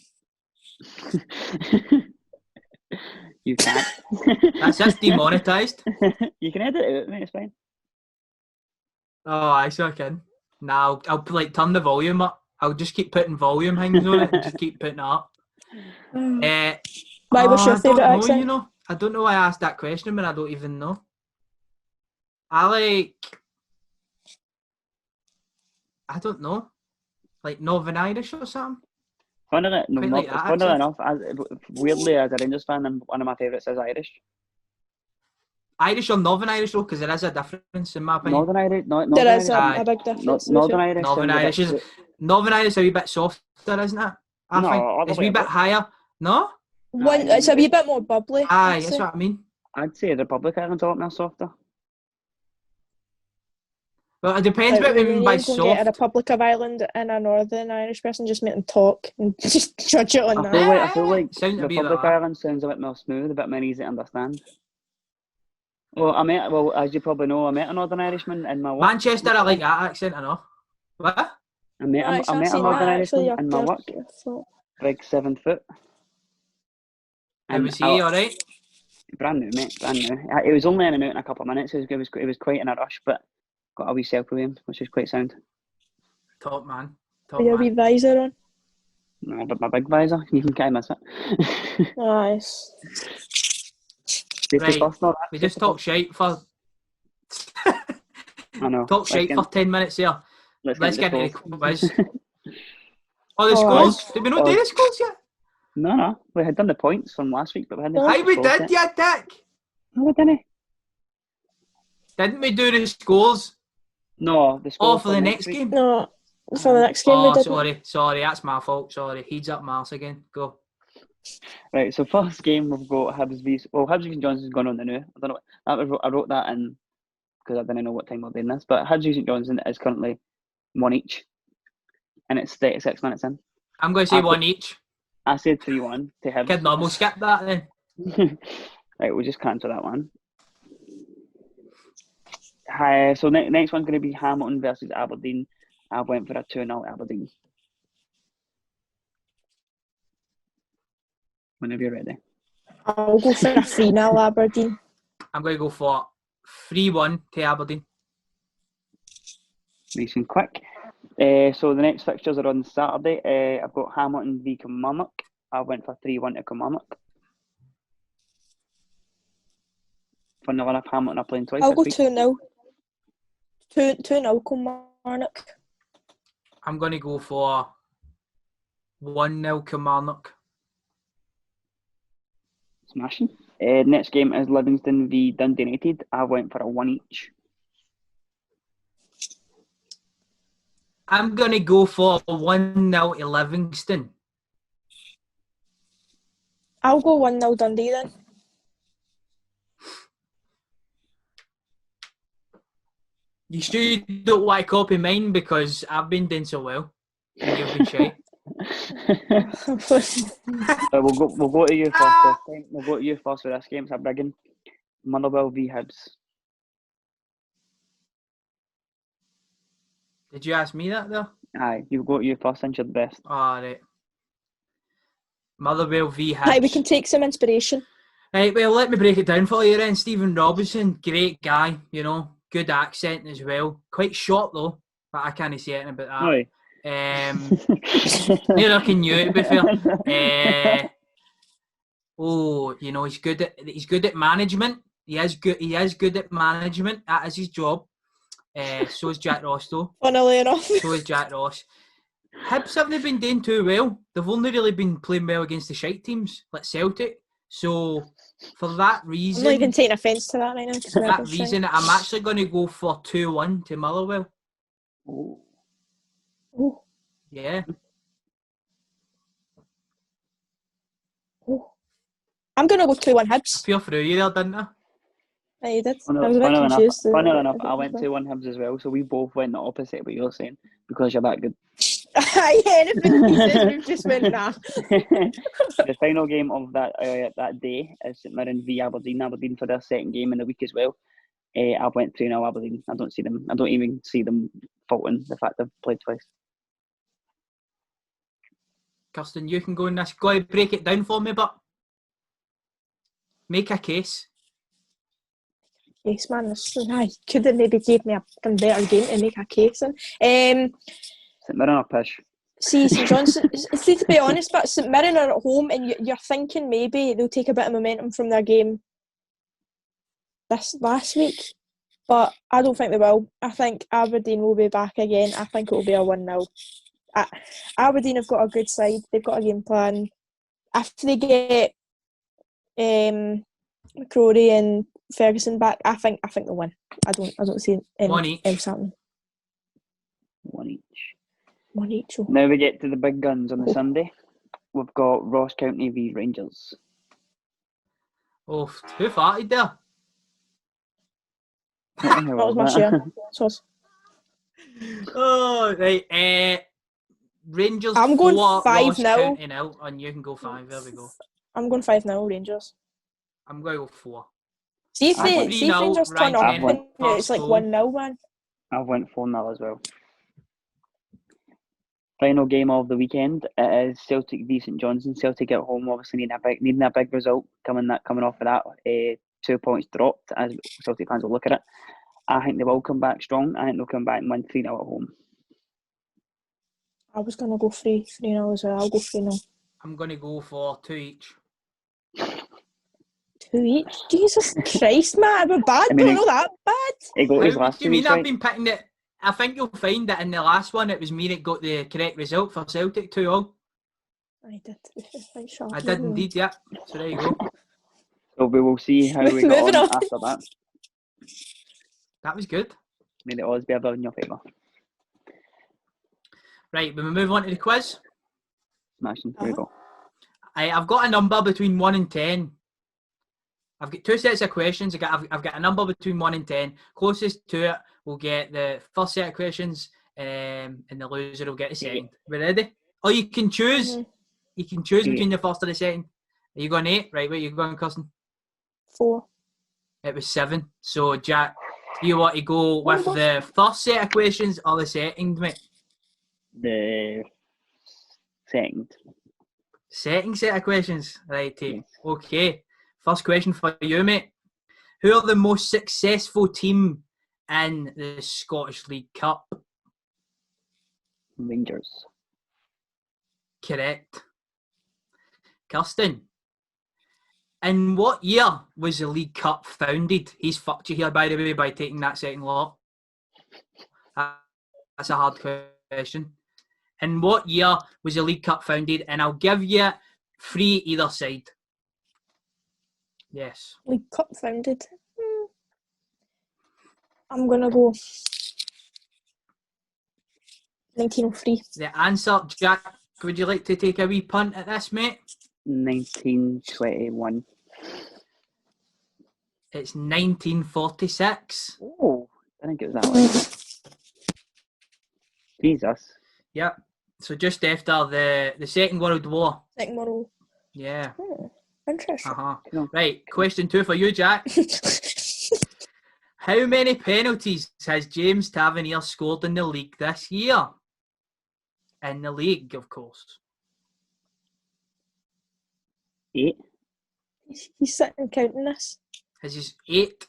You can't. That's demonetised. You can edit it out, mate. It's fine. Oh, I so I can. Now I'll like turn the volume up. I'll just keep putting volume things on it and just keep putting it up. Why, what's your I don't favourite know, accent? you know. I don't know why I asked that question, but I don't even know. I don't know. Like Northern Irish or something? Funnily Quite like that enough, weirdly, as a Rangers fan, one of my favourites is Irish. Irish or Northern Irish though, because there is a difference in my opinion. Northern Irish, There is a big difference. Northern Irish. Northern Irish is a wee bit softer, isn't it? I think it's a wee bit higher. No? It's a wee bit more bubbly. Aye, that's what I mean. I'd say the Republic Island's a lot more softer. Well, it depends what we mean by Get a soft. Republic of Ireland and a Northern Irish person, just make them talk and just judge it on that. I feel like Sounds a bit Republic like that. Ireland sounds a bit more smooth, a bit more easy to understand. Well, as you probably know, I met a Northern Irishman in my work. Manchester, I like that accent, I know. What? I met a Northern Irishman in my work. Big 7 foot. How was he, alright? Brand new, mate, brand new. It was only in and out in a couple of minutes. It was quite in a rush, but got a wee selfie with him, which is quite sound. Top man. With your wee visor on. No, but my big visor, you can kind of miss it. Nice. Right, we just talk shite for... I know. Talk shite for 10 minutes here. Let's get into the quiz. The Oh, scores? Did we not do the scores yet? No. We had done the points from last week, but we hadn't. Aye, we did, yeah, Dick. No, we didn't. Didn't we do the scores? No, the scores for the next game? No, for the next game we did. Sorry, that's my fault. Sorry, he's up Mars again. Go. Right, so first game we've got Hibs v St Johnstone's gone on the new. I don't know. I wrote that in because I didn't know what time we're doing this, but Hibs v St Johnstone is currently 1 each, and it's 36 minutes in. I'm going to say 1 each. I said 3-1 to Hibs. Kid, no, we'll skip that then. Right, we'll just cancel that one. Hi, so next one's going to be Hamilton versus Aberdeen. I went for a 2-0 Aberdeen. Whenever you're ready. I'll go for a 3-0 Aberdeen. I'm going to go for 3-1 to Aberdeen. Nice and quick. So the next fixtures are on Saturday. I've got Hamilton v Kilmarnock. I went for 3-1 to Kilmarnock. Funnily enough, Hamilton are playing twice. I'll go 2-0. 2-0 Kilmarnock. I'm going to go for 1-0 Kilmarnock. Smashing. Next game is Livingston v Dundee United. I went for a 1 each. I'm going to go for 1-0 to Livingston. I'll go 1-0 Dundee then. You sure you don't want to copy mine because I've been doing so well and you've been shy? We'll go to you first this time. We'll go to you first for this game. It's a big one. Motherwell v Hibs. Did you ask me that though? Aye, you go to you first since you're the best. Alright. Motherwell v Hibs. Aye, we can take some inspiration. Right, well, let me break it down for you then. Stephen Robinson, great guy, you know, good accent as well. Quite short though, but I can't say anything about Oi. that. Neither can you, to be fair. You know, he's good at management. He is good at management. That is his job. So is Jack Ross though. Funnily enough. So is Jack Ross. Hibs haven't been doing too well. They've only really been playing well against the shite teams like Celtic. So for that reason, I'm not even taking offence to that right now. for that reason, I'm actually going to go for 2-1 to Motherwell. Oh. Oh. Yeah. Oh. I'm going to go 2-1 Hibs. I feel through you there, didn't I? Yeah, you did. Funnily I was a bit confused. enough, I went 2-1 Hibs as well, so we both went the opposite of what you're saying, because you're that good. Yeah, anything he says, we've just went, nah. The final game of that day is St Mirren v Aberdeen. Aberdeen for their second game in the week as well. I went 3-0 Aberdeen. I don't even see them faulting the fact they've played twice. Kirsten, you can go in this. Go ahead, break it down for me, but make a case. Yes, man. I could have maybe gave me a better game to make a case in. St Mirren are pish. See, St Johnstone, see, to be honest, but St Mirren are at home, and you're thinking maybe they'll take a bit of momentum from their game this last week, but I don't think they will. I think Aberdeen will be back again. I think it will be a 1-0. Aberdeen have got a good side. They've got a game plan. After they get McCrory and Ferguson back, I think they'll win. I don't see anything else happening. One each. One each. Oh. Now we get to the big guns on the Sunday. We've got Ross County v Rangers. Oh, who farted there? What the hell That was my share. Oh, right. Rangers. I'm going 4, 5-0. 0, and you can go 5. There we go. I'm going 5-0 Rangers. I'm going to go 4. See if Rangers turn up and it's like 1-0, man. I've went 4-0 as well. Final game of the weekend, it is Celtic v St Johnstone. Celtic at home, obviously needing a big result coming off of that. 2 points dropped, as Celtic fans will look at it. I think they will come back strong. I think they'll come back and win 3-0 at home. I was going to go 3-0 as well. I'll go 3-0. I'm going to go for 2 each. 2 each? Jesus Christ, man. We're bad. I mean, not that bad. What do you mean? I've been picking it. I think you'll find that in the last one, it was me that got the correct result for Celtic 2-0. I did. I did indeed, yeah. So there you go. So we will see how we got on after that. That was good. May the odds be ever in your favour. Right, when we move on to the quiz. Smashing, here we go. I've got a number between 1 and 10. I've got 2 sets of questions. I've got a number between 1 and 10. Closest to it will get the first set of questions, and the loser will get the second. We ready? Oh, you can choose. Mm-hmm. You can choose between the first and the second. Are you going 8? Right, where are you going, Kirsten? 4. It was 7. So, Jack, do you want to go with the first set of questions or the second, mate? The second. Second set of questions. Right, yes. Okay. First question for you, mate. Who are the most successful team in the Scottish League Cup? Rangers. Correct. Kirsten, in what year was the League Cup founded? He's fucked you here, by the way, by taking that second lot. That's a hard question. In what year was the League Cup founded? And I'll give you 3 either side. Yes. League Cup founded. I'm going to go 1903. The answer, Jack, would you like to take a wee punt at this, mate? 1921. It's 1946. Oh, I think it was that way. Jesus. Yep. So just after the Second World War. Second World War. Yeah. Interesting. Right, question 2 for you, Jack. How many penalties has James Tavernier scored in the league this year? In the league, of course. 8. He's sitting counting this. His is 8.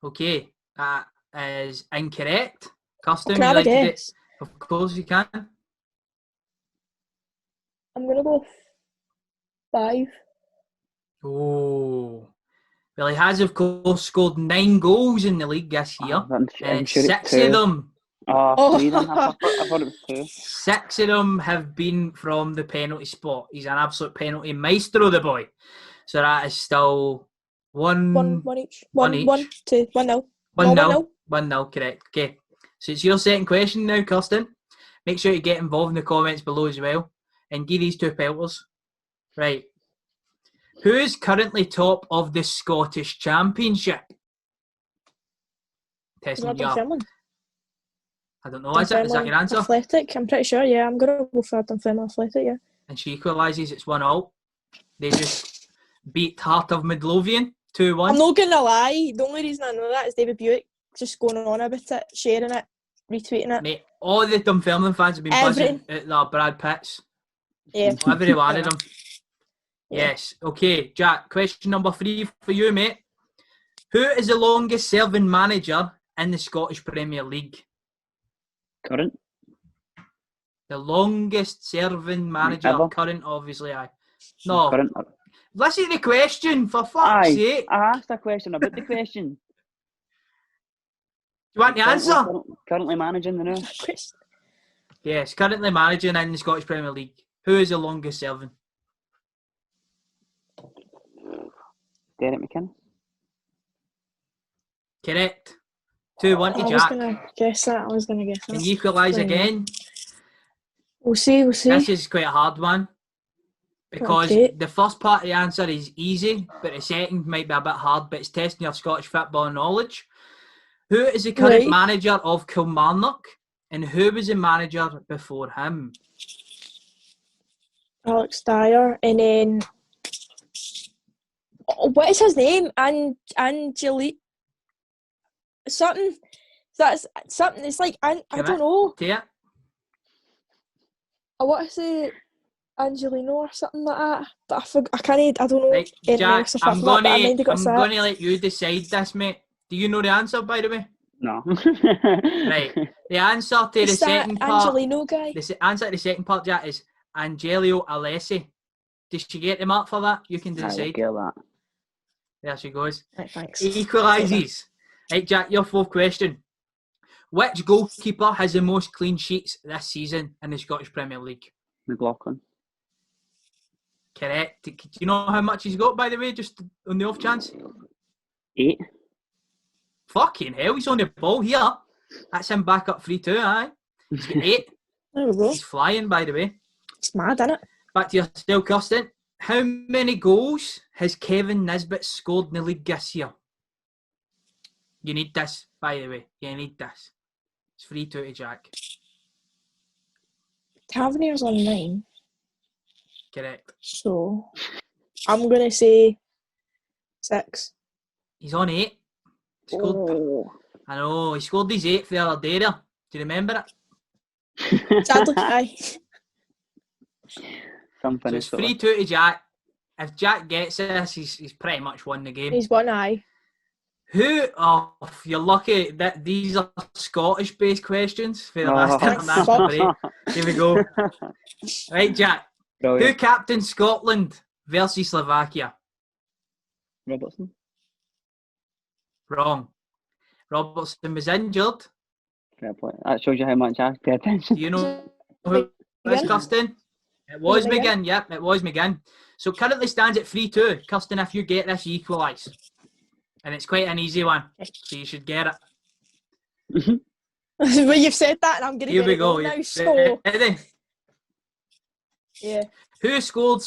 Okay, that is incorrect. Custom, Can I have a guess? Of course you can. I'm going to go 5. Oh. Well, he has, of course, scored 9 goals in the league this year. I'm sure 6 it's 2. of them. Oh, 3 then. I thought it was 2. 6 of them have been from the penalty spot. He's an absolute penalty maestro, the boy. So that is still 1 each. One each. 1, 2, 1 0. 1 0, correct. Okay. So it's your second question now, Kirsten. Make sure you get involved in the comments below as well. And give these 2 pelters. Right. Who is currently top of the Scottish Championship? Testing you up. I don't know, is that your answer? Athletic, I'm pretty sure, yeah. I'm going to go for Dunfermline Athletic, yeah. And she equalises, it's 1-0. They just beat Heart of Midlothian 2-1. I'm not going to lie, the only reason I know that is David Buick just going on about it, sharing it, retweeting it. Mate, all the Dunfermline fans have been buzzing at the Brad Pitts. Yeah. Every one of them. Yeah. Yes. Okay, Jack, question number 3 for you, mate. Who is the longest serving manager in the Scottish Premier League? Current. The longest serving manager. Ever? Current, obviously, aye. No. Current. Listen to the question, for fuck's sake. I asked a question about the question. Do you want the answer? Currently managing the now. Yes, currently managing in the Scottish Premier League. Who is the longest serving? Derek McKinnon. Correct. 2-1 to Jack. I was going to guess that. Can you equalise again? We'll see. This is quite a hard one. Because the first part of the answer is easy, but the second might be a bit hard, but it's testing your Scottish football knowledge. Who is the current manager of Kilmarnock, and who was the manager before him? Alex Dyer, and then... what is his name? Angelique... Something. That's something. It's like... I don't know. Yeah. I want to say... Angelino or something like that, but I can't. I don't know. Right, Jack, I'm going to let you decide this, mate. Do you know the answer, by the way? No. Right. The answer to the second part. Angelino guy. The answer to the second part, Jack, is Angelio Alessi. Did she get them up for that? You can decide. I get that. There she goes. Right, thanks. Equalises. Right, Jack, your 4th question. Which goalkeeper has the most clean sheets this season in the Scottish Premier League? McLaughlin. Correct. Do you know how much he's got, by the way, just on the off chance? 8. Fucking hell, he's on the ball here. That's him back up 3-2, aye. He's got 8. There we go. He's flying, by the way. It's mad, isn't it? Back to yourself, Kirsten. How many goals has Kevin Nisbet scored in the league this year? You need this, by the way. You need this. It's 3-2 to Jack. Tavernier's on 9. Correct. So, I'm going to say 6. He's on 8. I know, he scored his 8th the other day there. Do you remember it? Sadly, aye. So it's 3-2 to Jack. If Jack gets this, he's pretty much won the game. He's won, aye. You're lucky that these are Scottish-based questions for the last international break. Here we go. Right, Jack. Brilliant. Who captained Scotland versus Slovakia? Robertson. Wrong. Robertson was injured. Fair play. That shows you how much I pay attention. Do you know who it was, Kirsten? It was McGinn. Yep, it was McGinn. So currently stands at 3-2. Kirsten, if you get this, you equalise. And it's quite an easy one. So you should get it. Well, you've said that and I'm going to get it now. So... Ready? Yeah. Who scored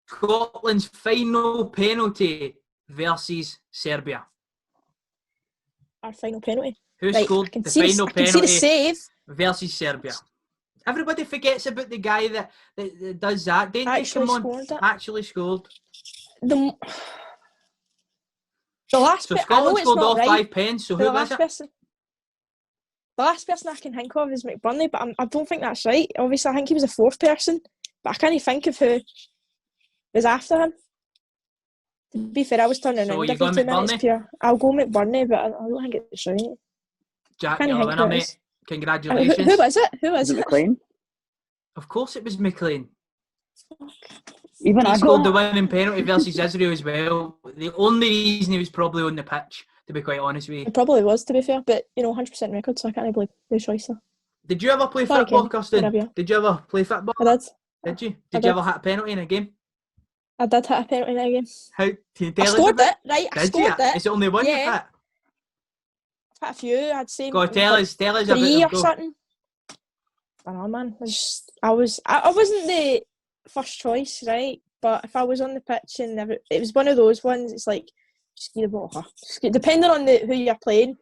Scotland's final penalty versus Serbia? Our final penalty. Who scored the final penalty see the save versus Serbia? Everybody forgets about the guy that does that. Actually scored. The last. So Scotland scored off right. 5 pens. So who was it? The last person I can think of is McBurney, but I don't think that's right. Obviously, I think he was a 4th person, but I can't think of who was after him. To be fair, I was turning So around you every going 2 minutes. McBurney? Pure. I'll go McBurney, but I don't think it's right. Jack, Can't you're the think winner, who it mate. is. Congratulations. Who was it? Who Is was it it? McLean? Of course it was McLean. Even He I scored the got winning penalty versus Israel as well. The only reason he was probably on the pitch, to be quite honest with you. It probably was, to be fair, but 100% record, so I can't blame the choice there. Did you ever play Sorry, football, Kenny. Kirsten? Whatever, yeah. Did you ever play football? I did. Did you? I Did you ever hit a penalty in a game? I did hit a penalty in that game. How? Can you I tell us scored about it, right? I Did scored you? it. It's the only one you've hit. I've hit a few. I'd say Go, tell like us about 3 them. or Go. something. I don't know, man. I wasn't the first choice, right? But if I was on the pitch and it was one of those ones, it's like just give the ball to her. Depending on who you're playing,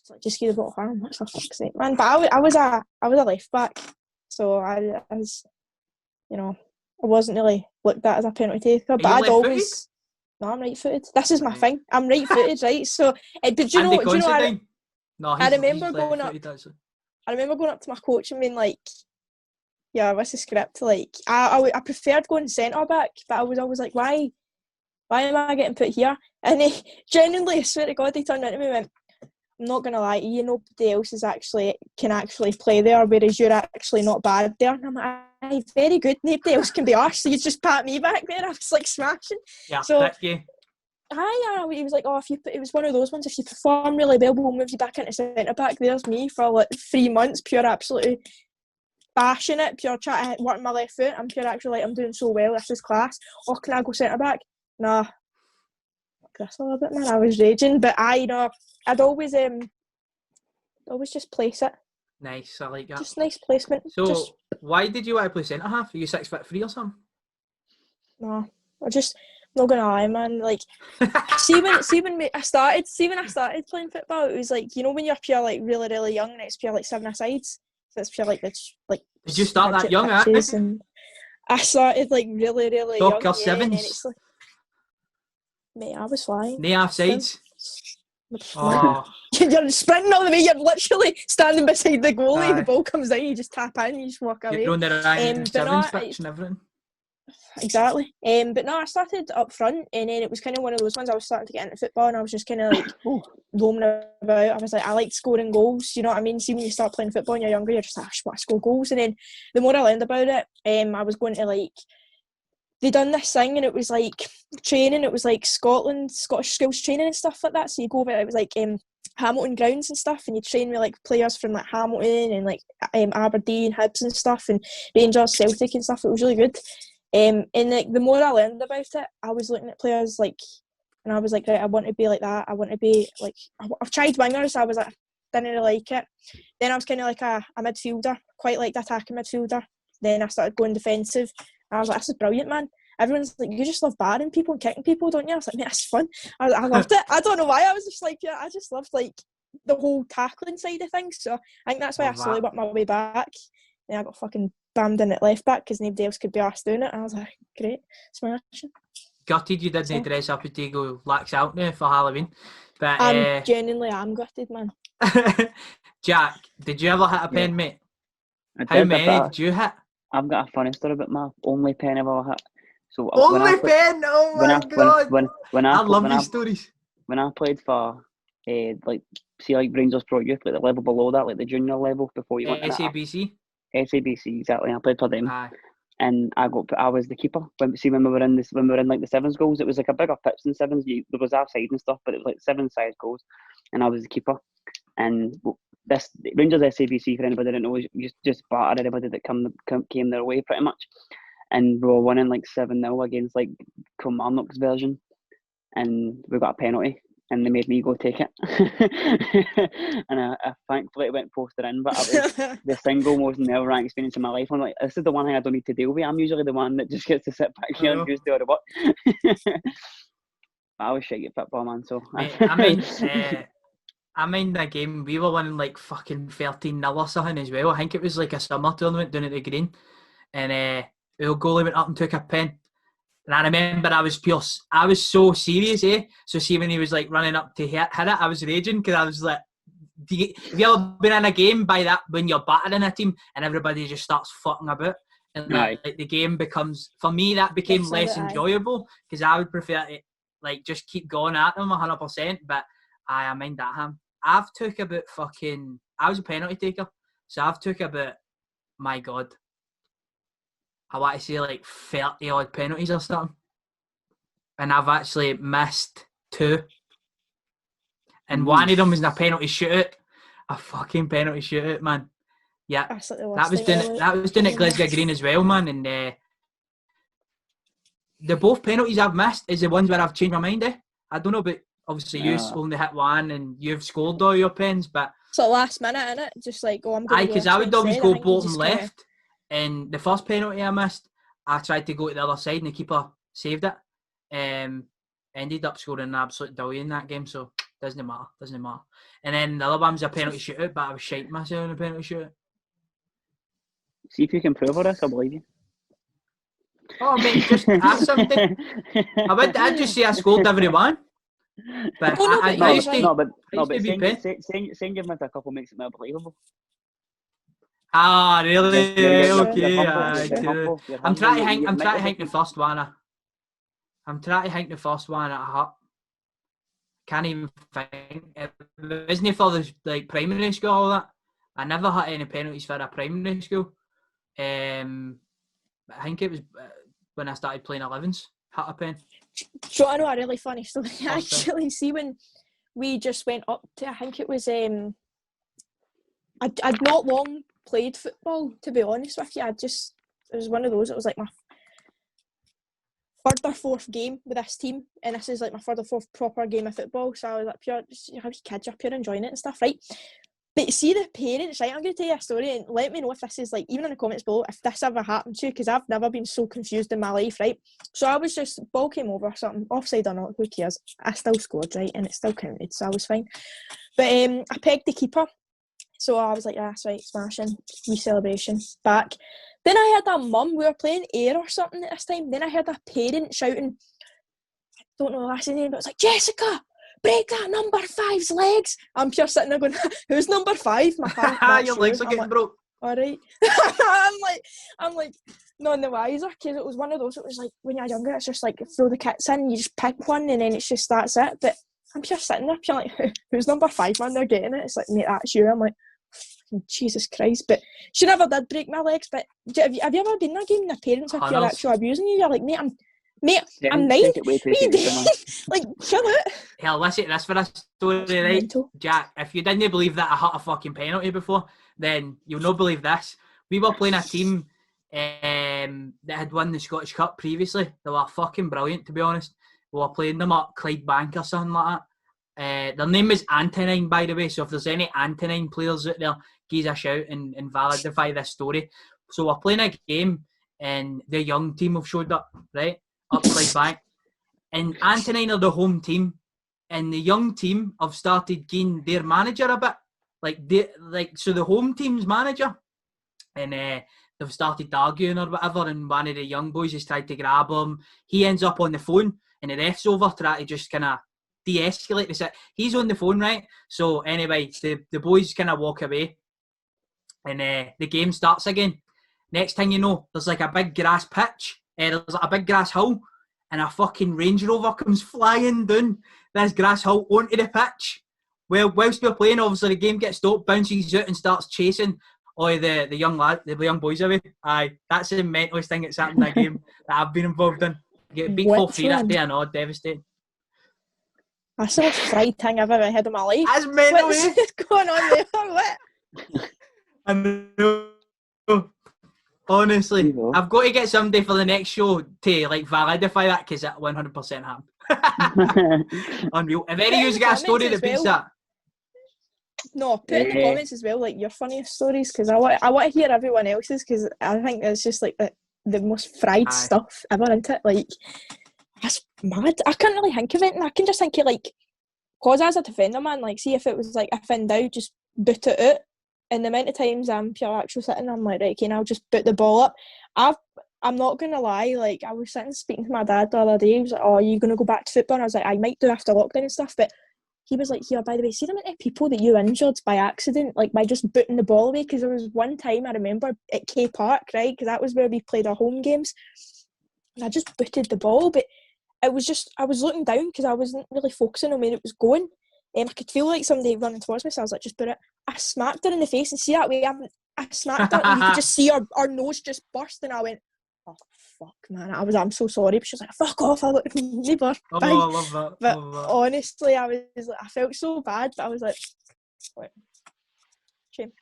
it's like just give the ball to her. What's for fuck's sake, man? But I was a left back, so I was, I wasn't really looked at as a penalty taker. But I'd always. No, I'm right-footed. This is my thing. I'm right-footed, right? So, but do you know? I remember going up. I remember going up to my coach and being like, "Yeah, what's the script?" Like, I preferred going centre back, but I was always like, "Why am I getting put here?" And he genuinely, I swear to God, he turned around to me and went, "I'm not gonna lie to you. Nobody else can actually play there, whereas you're actually not bad there." And I'm like, "Aye, very good. Nobody else can be arsed. So you just pat me back there." I was like smashing. Yeah, so, thank you. He was like, it was one of those ones, if you perform really well, we'll move you back into centre back. There's me for like 3 months, pure absolutely bashing it, pure trying to work my left foot. I'm pure actually like, I'm doing so well, this is class. Or can I go centre back? Nah. This a little bit, man. I was raging, but I'd always just place it. Nice, I like that. Just nice placement. So, why did you want to play centre half? Are you 6'3" or something? No, not gonna lie, man. Like, see when I started playing football, it was like, when you're pure like really really young, and it's pure like 7-a-sides. So it's pure like Did you start that young? And I started like really really young. Soccer sevens. And then it's like, mate, I was flying. Nay half sides. Oh. You're sprinting all the way. You're literally standing beside the goalie. The ball comes in, you just tap in, you just walk away. You're on the right sevens pitch and everything. Exactly. But no, I started up front, and then it was kind of one of those ones. I was starting to get into football, and I was just kind of like roaming about. I was like, I liked scoring goals. You know what I mean? See, when you start playing football and you're younger, you're just like, I just want to score goals. And then the more I learned about it, I was going to like. They done this thing, and it was like training. It was like Scottish skills training and stuff like that. So you go over, it was like Hamilton grounds and stuff, and you train with like players from like Hamilton and like Aberdeen, Hibs and stuff, and Rangers, Celtic and stuff. It was really good. And like the more I learned about it, I was looking at players like, and I was like, right, I want to be like that. I want to be like, I've tried wingers. I was like, didn't really like it. Then I was kind of like a midfielder, quite like the attacking midfielder. Then I started going defensive. And I was like, this is brilliant, man. Everyone's like, you just love barring people and kicking people, don't you? I was like, mate, that's fun. I loved it. I don't know why. I was just like, yeah, I just loved like the whole tackling side of things. So I think that's why I slowly worked my way back. Then I got fucking bammed in at left back because nobody else could be arsed doing it. And I was like, great, smashing. Gutted you didn't dress up as Diego Lax out now for Halloween. But I'm genuinely gutted, man. Jack, did you ever hit a pen, mate? How many did you hit? I've got a funny story about my only pen I've ever hit. So only pen? Oh my god! I love these stories. When I played for Rangers Pro Youth, like the level below that, like the junior level before you went to SABC. SABC, exactly. I played for them. Aye. And I was the keeper. When we were in like the sevens goals, it was like a bigger pitch than sevens. There was offside and stuff, but it was like 7-side goals, and I was the keeper. And this Rangers SABC, for anybody that didn't know, just battered anybody that came their way pretty much. And we were winning like 7-0 against like Kilmarnock's version, and we got a penalty, and they made me go take it. And I thankfully it went posted in, but it was the single most nerve-wracking experience in my life. I'm like, this is the one thing I don't need to deal with. I'm usually the one that just gets to sit back here and just do all the work. I was shit at football, man. So I mind that game, we were winning like fucking 13-0 or something as well. I think it was like a summer tournament down at the Green, and the goalie went up and took a pen. And I remember I was so serious, So see, when he was like running up to hit it, I was raging because I was like, have you ever been in a game by that when you're battering a team and everybody just starts fucking about? And like the game becomes, for me, that became less enjoyable because I would prefer to like just keep going at them 100%. But I mind that him. I've took about I was a penalty taker, so I've took about, my God, I want to say like 30 odd penalties or something, and I've actually missed 2. And one of them was in a penalty shootout. A fucking penalty shootout, man. Yeah, that was doing at Glasgow Green as well, man. And the both penalties I've missed is the ones where I've changed my mind. I don't know about, obviously you've only hit one and you've scored all your pens, but so last minute, innit? Just like, oh, I'm going to go. Because I would always go bottom left, and the first penalty I missed, I tried to go to the other side and the keeper saved it. Ended up scoring an absolute dowry in that game, so doesn't matter. And then the other one was a penalty shootout, but I was shiting myself in a penalty shootout. See if you can prove all this, I believe you. Oh mate, just ask something. I'd just say I scored every one. But I used to saying you've missed a couple makes it more believable. Ah, really? Okay. I'm trying to think the first one. I'm trying to think the first one at Hut. Can't even think. It wasn't for the like primary school, all that. I never had any penalties for a primary school. I think it was when I started playing 11s. Hit a pen. So I know a really funny story. Actually, see when we just went up to, I think it was I'd not long played football, to be honest with you. It was one of those. It was like my 3rd or 4th game with this team, and this is like my 3rd or 4th proper game of football. So I was like, pure, just have kids up here enjoying it and stuff, right? But see the parents, right? I'm going to tell you a story and let me know if this is like, even in the comments below, if this ever happened to you, because I've never been so confused in my life, right? So I was just, ball came over, something, offside or not, who cares? I still scored, right? And it still counted, so I was fine. But I pegged the keeper. So I was like, yeah, that's right, smashing, wee celebration, back. Then I heard a mum, we were playing air or something at this time, then I heard a parent shouting, I don't know the last name, but it was like, Jessica! Break that number 5's legs. I'm just sitting there going, who's number 5? My parents. Your legs are getting broke. All right. I'm like, none the wiser, because it was one of those. It was like when you're younger, it's just like throw the kits in, you just pick one, and then it's just that's it. But I'm just sitting there, I'm like, who's number 5, man? They're getting it. It's like, mate, that's you. I'm like, Jesus Christ. But she never did break my legs. But have you ever been in a game and the parents are pure actually abusing you? You're like, mate, I'm 9. Like, chill out. Hell, listen, that's for a story, right? Mental. Jack, if you didn't believe that I hit a fucking penalty before, then you'll not believe this. We were playing a team that had won the Scottish Cup previously. They were fucking brilliant, to be honest. We were playing them at Clydebank or something like that. Their name is Antonine, by the way, so if there's any Antonine players out there, give us a shout and validify this story. So we're playing a game and the young team have showed up, right? Up Clydebank. And Antonine are the home team, and the young team have started getting their manager a bit, so the home team's manager, and they've started arguing or whatever, and one of the young boys has tried to grab him. He ends up on the phone, and the ref's over trying to just kind of de-escalate this. He's on the phone, right? So anyway, the boys kind of walk away, and the game starts again. Next thing you know, there's like a big grass pitch. There's like a big grass hill, and a fucking Range Rover comes flying down this grass hill onto the pitch. Well, whilst we're playing, obviously the game gets stopped, bounces out and starts chasing all the young boys away. Aye, that's the mentalist thing that's happened in that game that I've been involved in. Get beat 4-3 that day, I know, devastating. That's the most fried thing I've ever had in my life. That's mental. What's going on there? What? I know. Honestly, I've got to get somebody for the next show to like validify that, because it 100% happened. Unreal. If any of you got a story that beats that. No, put in the comments as well, like your funniest stories, because I want to hear everyone else's, because I think it's just like the most fried stuff ever, isn't it? Like, that's mad. I can't really think of it, and I can just think of like, cause as a defender, man, like, see if it was like if in doubt, just boot it out. And the amount of times I'm pure actually sitting, I'm like, right, okay, now I'll just boot the ball up. I'm not going to lie, like, I was sitting speaking to my dad the other day. He was like, oh, are you going to go back to football? And I was like, I might do after lockdown and stuff. But he was like, here, by the way, see the amount of people that you injured by accident, like by just booting the ball away? Because there was one time I remember at K Park, right, because that was where we played our home games. And I just booted the ball. But it was just, I was looking down because I wasn't really focusing on where it was going. I could feel like somebody running towards me, so I was like, just put it. I smacked her in the face, and see that way, I smacked her, and you could just see her nose just burst, and I went, oh fuck, man, I'm so sorry. But she was like, fuck off. I looked, neighbour. Oh, I love that. But honestly, I was like, I felt so bad, but I was like, what? Shame.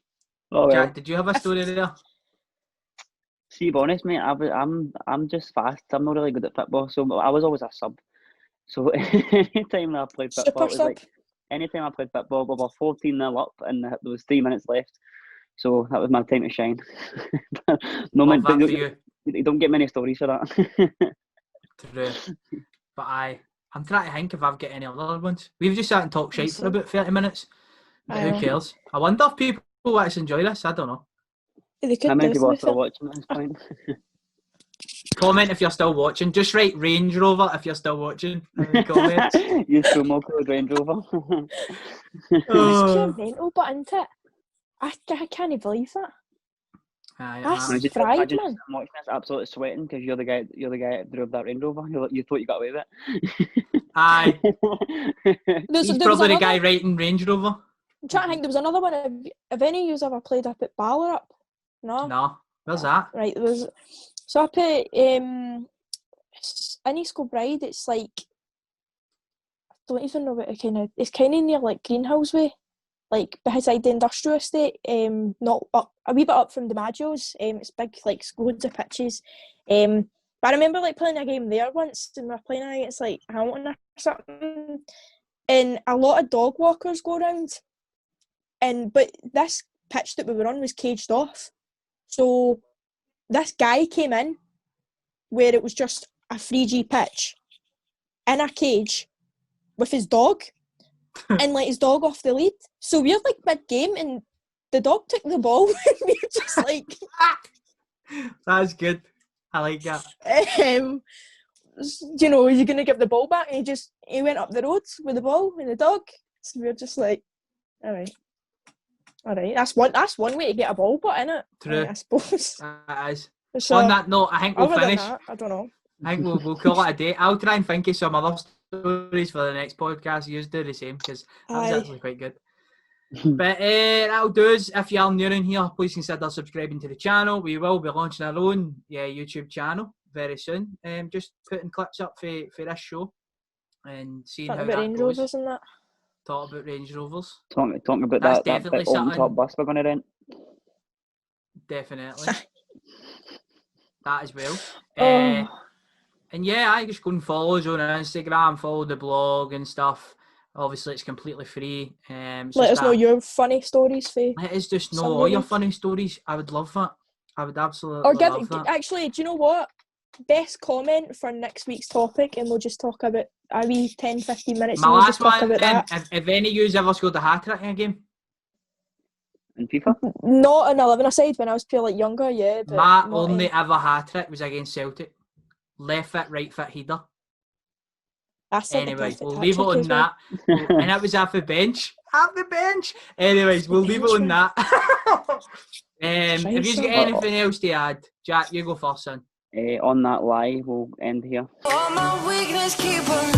Oh, well. Jack, did you have a story there? See, to be honest, mate, I'm just fast. I'm not really good at football, so I was always a sub. So anytime I played football, it was like, anytime I played football, we were 14-0 up, and there was 3 minutes left. So that was my time to shine. No man, you don't get many stories for that. True. But I'm trying to think if I've got any other ones. We've just sat and talked shite for about 30 minutes. Who cares? I wonder if people actually enjoy this. I don't know. How many people are still watching at this point? Comment if you're still watching. Just write Range Rover if you're still watching. Use promo code Range Rover. It's pure mental, but isn't it? I can't believe that. That's fried, man. I'm watching this, absolutely sweating because you're the guy that drove that Range Rover. You thought you got away with it. Aye. He's probably the guy writing Range Rover. I'm trying to think. There was another one. Have any of you ever played up at Ballarat? No. No. Where's that? Right. There was. So up at Innisco Bride, it's like, I don't even know what it kind of. It's kind of near like Greenhouse Way, like beside the industrial estate. Not up, a wee bit up from DiMaggio's. It's big, like loads of pitches. But I remember like playing a game there once, and we were playing against like Hamilton or something, and a lot of dog walkers go around. But this pitch that we were on was caged off, so this guy came in where it was just a 3G pitch in a cage with his dog and let his dog off the lead. So we're like mid-game and the dog took the ball and we're just like... That's good. I like that. You know, is he going to give the ball back? And he went up the road with the ball and the dog. So we're just like, all right. That's one way to get a ball, but innit? True. I suppose. It is. So, on that note, I think we'll finish. That, I don't know. I think we'll call it a day. I'll try and think of some other stories for the next podcast. You do the same because that was actually quite good. But that'll do us. If you are new in here, please consider subscribing to the channel. We will be launching our own YouTube channel very soon. Just putting clips up for this show and seeing how that Range goes. Rovers and that. Talk about Range Rovers. Talking about That's that definitely open top bus we're going to rent. Definitely. That as well. And I just go and follow us on Instagram, follow the blog and stuff. Obviously, it's completely free. Let us know your funny stories, Faye. Let us just know all your funny stories. I would love that. I would absolutely love that. Actually, do you know what? Best comment for next week's topic, and we'll just talk about a wee 10-15 minutes. My last one, if any of you ever scored a hat-trick in a game? In FIFA? Not an 11-a-side when I was pretty younger, yeah. But my only ever hat-trick was against Celtic. Left foot, right foot header. Anyway, we'll leave it on that. And that was off the bench. Off the bench! Anyways, we'll leave it on that. If you've got anything else to add, Jack, you go first, son. On that lie, we'll end here. All my weakness keep on